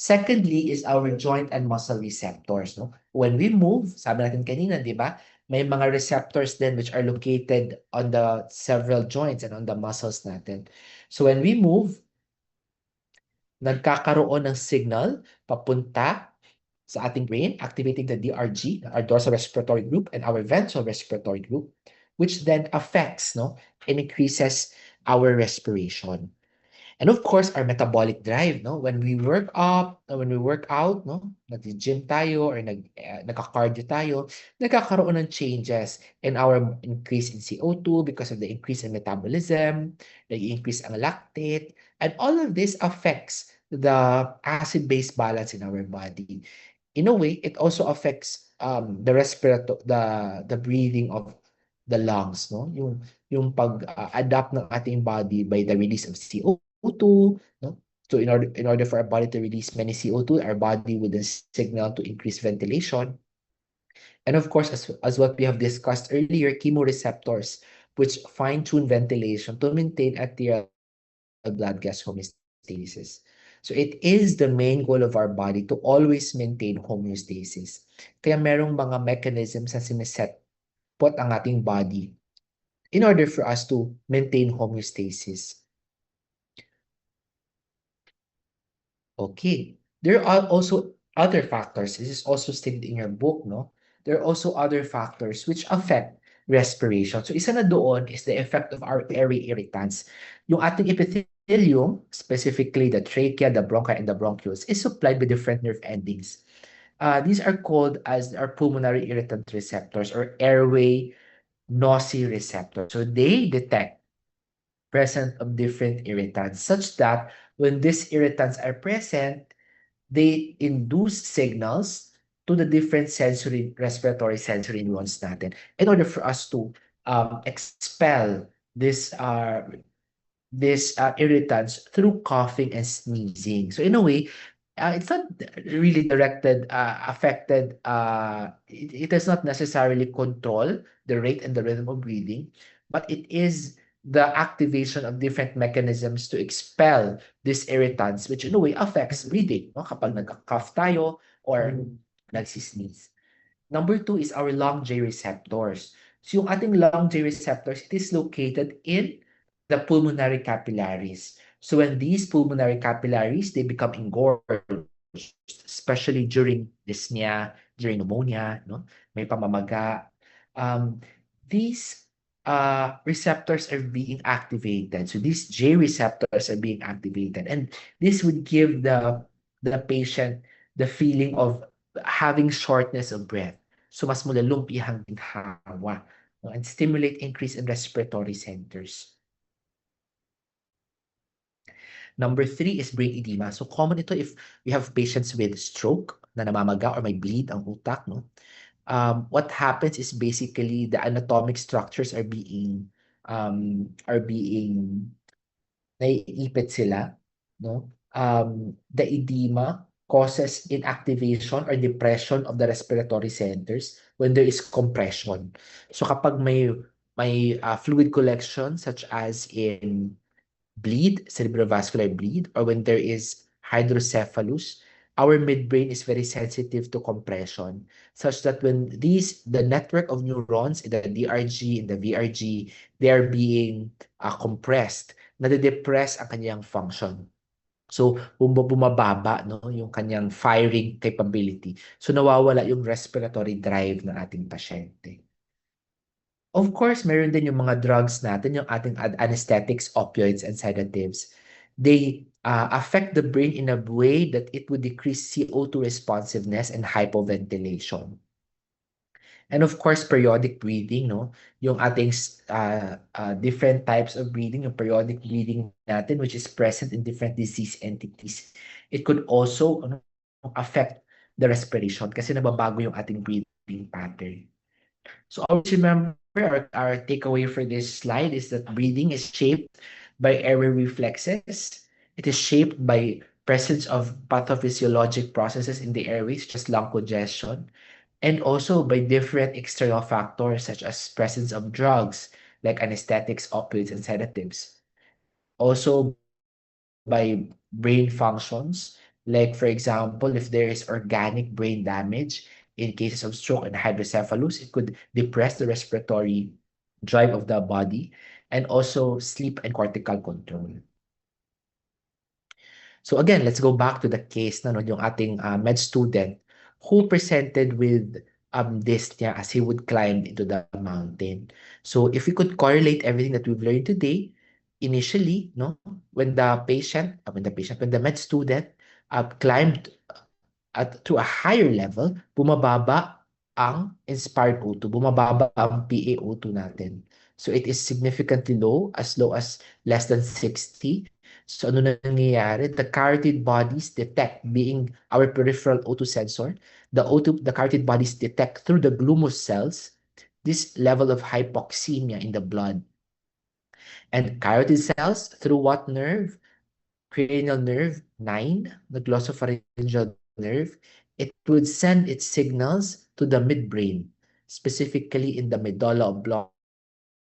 Secondly is our joint and muscle receptors. No? When we move, sabi natin kanina, di ba? May mga receptors din which are located on the several joints and on the muscles natin. So when we move, nagkakaroon ng signal papunta sa ating brain, activating the DRG, our dorsal respiratory group, and our ventral respiratory group, which then affects, no, and increases our respiration. And of course, our metabolic drive, no? When we work out, no? Nag-gym tayo or nagka-cardio tayo, nagkakaroon ng changes in our increase in CO2 because of the increase in metabolism, nag-increase ang lactate, and all of this affects the acid-base balance in our body. In a way, it also affects the breathing of the lungs, no? Yung pag-adapt ng ating body by the release of CO2, no? So in order for our body to release many CO2, our body would then signal to increase ventilation. And of course, as what we have discussed earlier, chemoreceptors, which fine-tune ventilation to maintain arterial blood gas homeostasis. So it is the main goal of our body to always maintain homeostasis. Kaya merong mga mechanisms na siniset pot ang ating body in order for us to maintain homeostasis. Okay. There are also other factors. This is also stated in your book, no? There are also other factors which affect respiration. So isa na doon is the effect of our airway irritants. Yung ating epithelium, specifically the trachea, the bronchi, and the bronchioles, is supplied with different nerve endings. These are called as our pulmonary irritant receptors or airway nociceptors. So they detect presence of different irritants such that when these irritants are present, they induce signals to the different respiratory sensory neurons natin in order for us to expel these irritants through coughing and sneezing. So in a way, it's not really affected, it does not necessarily control the rate and the rhythm of breathing, but it is the activation of different mechanisms to expel these irritants, which in a way affects breathing, no? Kapag nagka-cough tayo or nagsisneeze. Number two is our lung J receptors. So yung ating lung J receptors, it is located in the pulmonary capillaries. So when these pulmonary capillaries, they become engorged, especially during dyspnea, during pneumonia, no? May pamamaga. These receptors are being activated. So these J receptors are being activated. And this would give the patient the feeling of having shortness of breath. So mas mulalumpihang ginhawa, no? And stimulate increase in respiratory centers. Number three is brain edema. So common ito if we have patients with stroke na namamaga or may bleed ang utak, no? What happens is basically the anatomic structures are being naiipit sila, no? The edema causes inactivation or depression of the respiratory centers when there is compression. So kapag may fluid collection such as in cerebrovascular bleed, or when there is hydrocephalus, our midbrain is very sensitive to compression, such that when the network of neurons in the DRG and the VRG, they are being compressed, nade-depress ang kanyang function. So, bumababa, no, yung kanyang firing capability. So, nawawala yung respiratory drive ng ating pasyente. Of course, meron din yung mga drugs natin, yung ating anesthetics, opioids, and sedatives. They affect the brain in a way that it would decrease CO2 responsiveness and hypoventilation. And of course, periodic breathing, no? Yung ating different types of breathing, yung periodic breathing natin, which is present in different disease entities. It could also affect the respiration kasi nababago yung ating breathing pattern. So always remember our takeaway for this slide is that breathing is shaped by airway reflexes. It is shaped by presence of pathophysiologic processes in the airways, such as lung congestion, and also by different external factors such as presence of drugs like anesthetics, opioids, and sedatives. Also by brain functions, like for example, if there is organic brain damage, in cases of stroke and hydrocephalus, it could depress the respiratory drive of the body and also sleep and cortical control. So again, let's go back to the case na no, yung ating med student who presented with dyspnea as he would climb into the mountain. So if we could correlate everything that we've learned today, initially, no, when the med student climbed to a higher level, bumababa ang inspired O2, bumababa ang PaO2 natin. So it is significantly low as less than 60. So ano na nangyayari? The carotid bodies detect, being our peripheral O2 sensor, the carotid bodies detect through the glomus cells this level of hypoxemia in the blood. And carotid cells, through what nerve? Cranial nerve 9, the glossopharyngeal nerve, it would send its signals to the midbrain, specifically in the medulla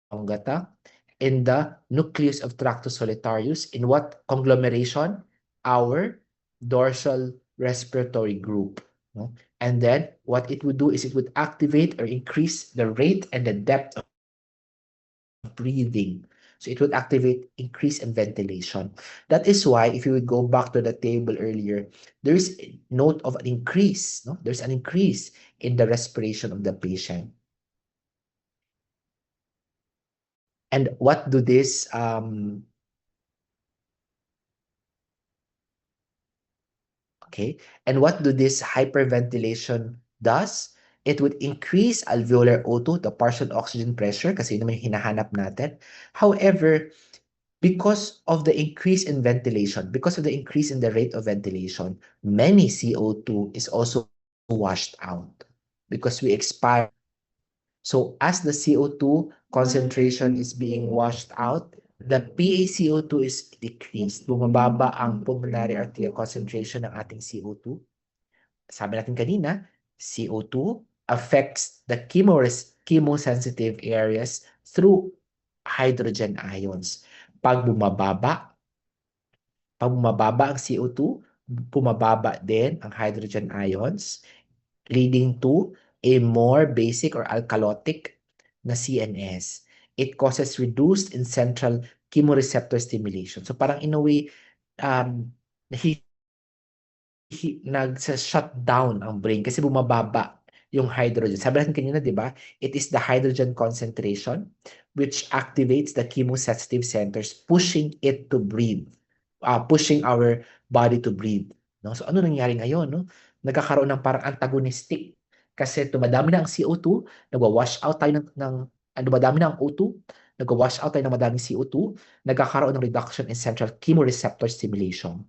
oblongata, in the nucleus of Tractus solitarius, in what conglomeration? Our dorsal respiratory group. No? And then what it would do is it would activate or increase the rate and the depth of breathing. So it would activate increase in ventilation. That is why, if you would go back to the table earlier, there's a note of an increase. No? There's an increase in the respiration of the patient. And what do this okay? And what do this hyperventilation does? It would increase alveolar O2, the partial oxygen pressure, kasi yun naman yung hinahanap natin. However, because of the increase in ventilation, because of the increase in the rate of ventilation, many CO2 is also washed out because we expire. So as the CO2 concentration is being washed out, the PaCO2 is decreased. Bumababa ang pulmonary arterial concentration ng ating CO2. Sabi natin kanina, CO2 affects the chemosensitive areas through hydrogen ions. Pag bumababa, ang CO2, bumababa din ang hydrogen ions, leading to a more basic or alkalotic na CNS. It causes reduced in central chemoreceptor stimulation. So parang in a way, um, nagsa-shut down ang brain kasi bumababa yung hydrogen. Sabi natin kanina, di ba? It is the hydrogen concentration which activates the chemosensitive centers, pushing it to breathe, pushing our body to breathe. No? So ano nangyari ngayon? No? Nagkakaroon ng parang antagonistic kasi tumadami na ang CO2, nagwa-wash out tayo dumadami na ang O2, nagwa-wash out tayo ng madaming CO2, nagkakaroon ng reduction in central chemoreceptor stimulation.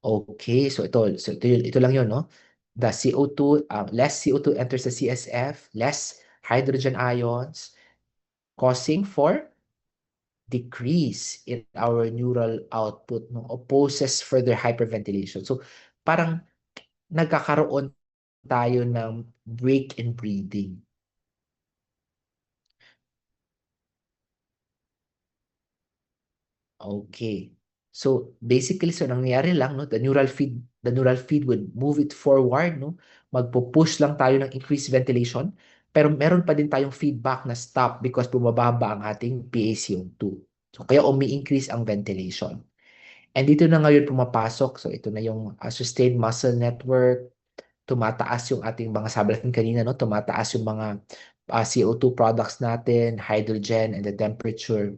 Okay, ito lang 'yon, no? The CO2, less CO2 enters the CSF, less hydrogen ions, causing for decrease in our neural output, no? Opposes further hyperventilation. So, parang nagkakaroon tayo ng break in breathing. Okay. So basically, so nangyayari lang, no, the neural feed would move it forward, no? Magpo-push lang tayo ng increased ventilation, pero meron pa din tayong feedback na stop because bumababa ang ating PaCO2. So kaya umi-increase ang ventilation. And dito na ngayon pumapasok, so ito na yung sustained muscle network, tumataas yung ating mga sabi natin kanina, no? Tumataas yung mga CO2 products natin, hydrogen, and the temperature.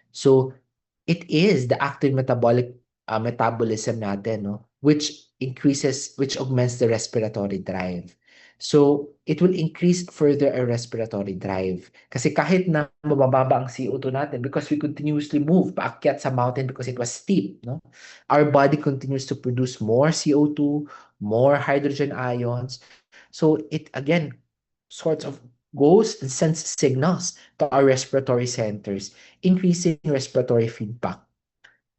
So it is the active metabolic metabolism natin, no? Which augments the respiratory drive. So, it will increase further our respiratory drive. Kasi kahit na mabababa ang CO2 natin, because we continuously move paakyat sa mountain because it was steep, no? Our body continues to produce more CO2, more hydrogen ions. So, it again sorts of goes and sends signals to our respiratory centers, increasing respiratory feedback.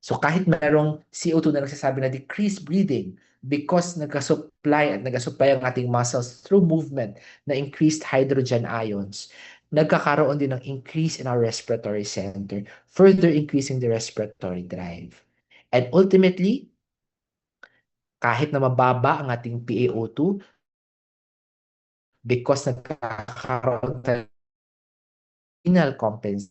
So kahit merong CO2 na nagsasabi na decreased breathing because nagka-supply ang ating muscles through movement na increased hydrogen ions, nagkakaroon din ng increase in our respiratory center, further increasing the respiratory drive. And ultimately, kahit na mababa ang ating PaO2, because nagkakaroon tayo renal compensation,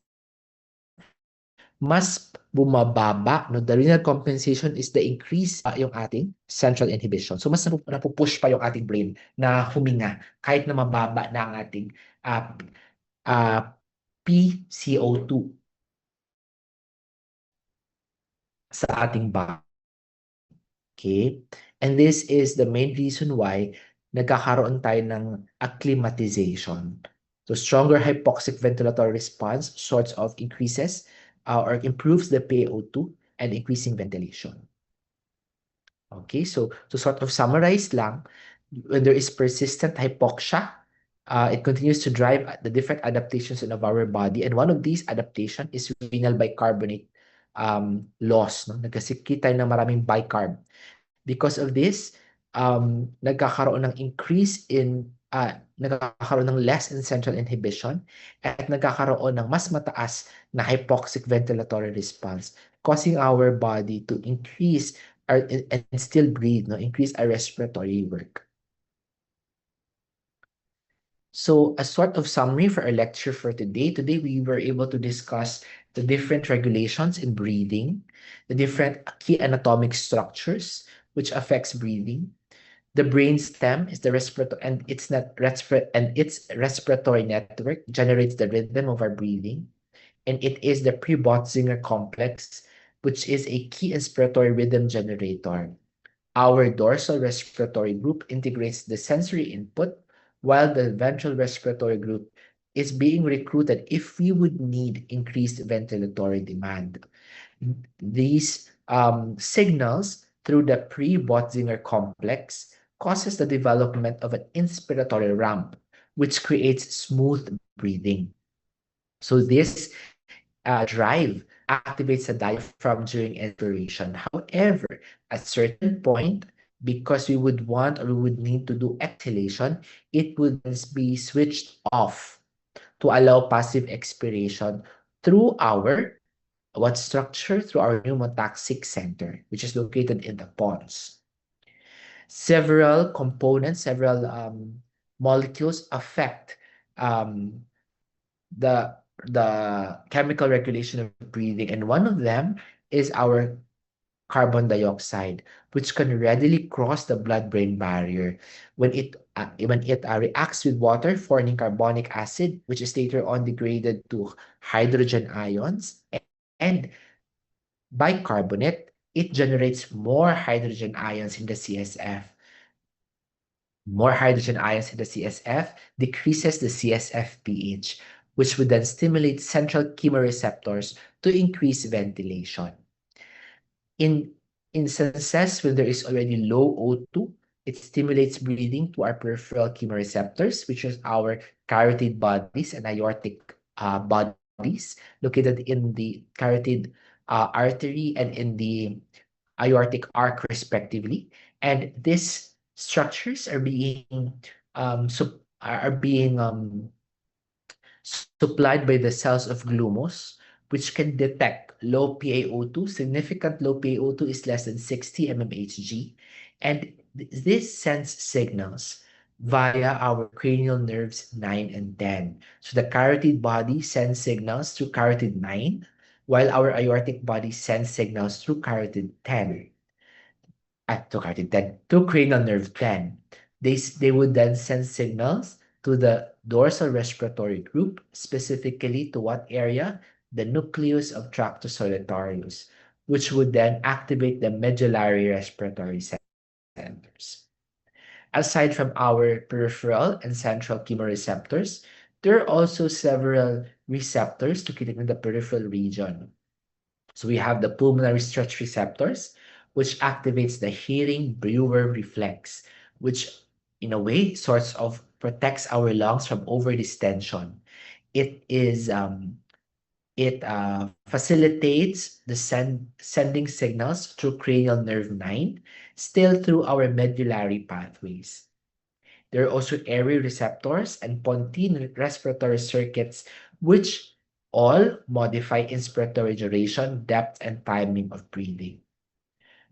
mas bumababa, no? The renal compensation is the increase yung ating central inhibition. So, mas napupush pa yung ating brain na huminga kahit na mababa na ang ating uh, PCO2 sa ating body. Okay? And this is the main reason why nagkakaroon tayo ng acclimatization. So stronger hypoxic ventilatory response sorts of increases or improves the PaO2 and increasing ventilation. Okay, so to sort of summarize lang, when there is persistent hypoxia, it continues to drive the different adaptations of our body. And one of these adaptation is renal bicarbonate loss. No? Nagkasikit tayo ng maraming bicarb. Because of this, nagkakaroon ng increase in, nagkakaroon ng less in central inhibition at nagkakaroon ng mas mataas na hypoxic ventilatory response, causing our body to increase and still breathe, no? Increase our respiratory work. So a sort of summary for our lecture for today. Today we were able to discuss the different regulations in breathing, the different key anatomic structures which affects breathing. The brain stem is the respiratory and its respiratory network generates the rhythm of our breathing. And it is the pre-Botzinger complex, which is a key inspiratory rhythm generator. Our dorsal respiratory group integrates the sensory input, while the ventral respiratory group is being recruited if we would need increased ventilatory demand. These signals through the pre-Botzinger complex causes the development of an inspiratory ramp, which creates smooth breathing. So this drive activates the diaphragm during inspiration. However, at certain point, because we would want or we would need to do exhalation, it would be switched off to allow passive expiration through our what structure? Through our pneumotaxic center, which is located in the pons. Several components, several molecules affect um, the chemical regulation of breathing, and one of them is our carbon dioxide, which can readily cross the blood-brain barrier when it reacts with water, forming carbonic acid, which is later on degraded to hydrogen ions, and bicarbonate. It generates more hydrogen ions in the CSF. More hydrogen ions in the CSF decreases the CSF pH, which would then stimulate central chemoreceptors to increase ventilation. In instances when there is already low O2, it stimulates breathing to our peripheral chemoreceptors, which is our carotid bodies and aortic bodies located in the carotid artery and in the aortic arc respectively. And these structures are being supplied by the cells of glumos, which can detect low PaO2. Significant low PaO2 is less than 60 mmHg, and this sends signals via our cranial nerves 9 and 10. So the carotid body sends signals through carotid 9, while our aortic body sends signals through carotid 10. To carotid 10, to cranial nerve 10. They would then send signals to the dorsal respiratory group, specifically to what area? The nucleus of Tractus solitarius, which would then activate the medullary respiratory centers. Aside from our peripheral and central chemoreceptors, there are also several receptors located in the peripheral region. So we have the pulmonary stretch receptors, which activates the Hering-Brewer reflex, which in a way sorts of protects our lungs from overdistension. It facilitates the sending signals through cranial nerve 9, still through our medullary pathways. There are also airway receptors and pontine respiratory circuits, which all modify inspiratory duration, depth, and timing of breathing.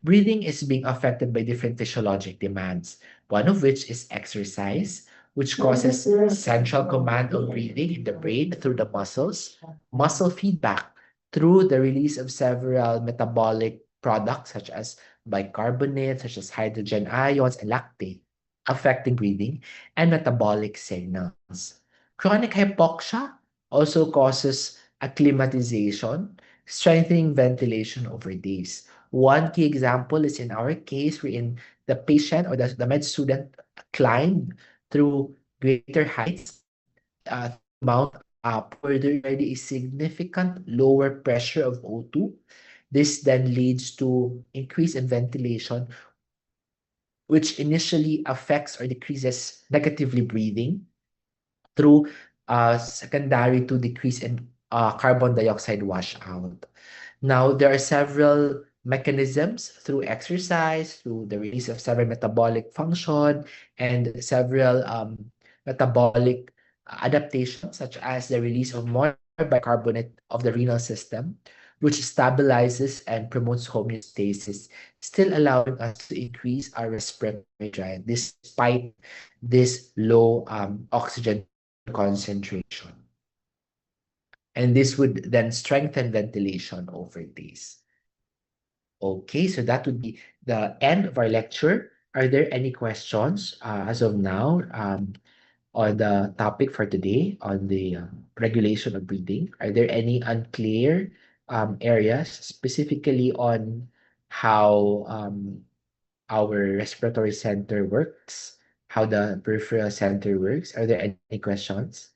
Breathing is being affected by different physiologic demands, one of which is exercise, which causes central command of breathing in the brain through the muscles, muscle feedback through the release of several metabolic products such as bicarbonate, such as hydrogen ions and lactate, affecting breathing, and metabolic signals. Chronic hypoxia also causes acclimatization, strengthening ventilation over days. One key example is in our case, wherein the patient or the med student climbed through greater heights through Mount Apo, where there already is significant lower pressure of O2. This then leads to increase in ventilation, which initially affects or decreases negatively breathing through secondary to decrease in carbon dioxide washout. Now, there are several mechanisms through exercise, through the release of several metabolic function, and several metabolic adaptations, such as the release of more bicarbonate of the renal system, which stabilizes and promotes homeostasis, still allowing us to increase our respiratory drive despite this low oxygen concentration. And this would then strengthen ventilation over days. Okay, so that would be the end of our lecture. Are there any questions as of now on the topic for today on the regulation of breathing? Are there any unclear areas specifically on how our respiratory center works, how the peripheral center works? Are there any questions?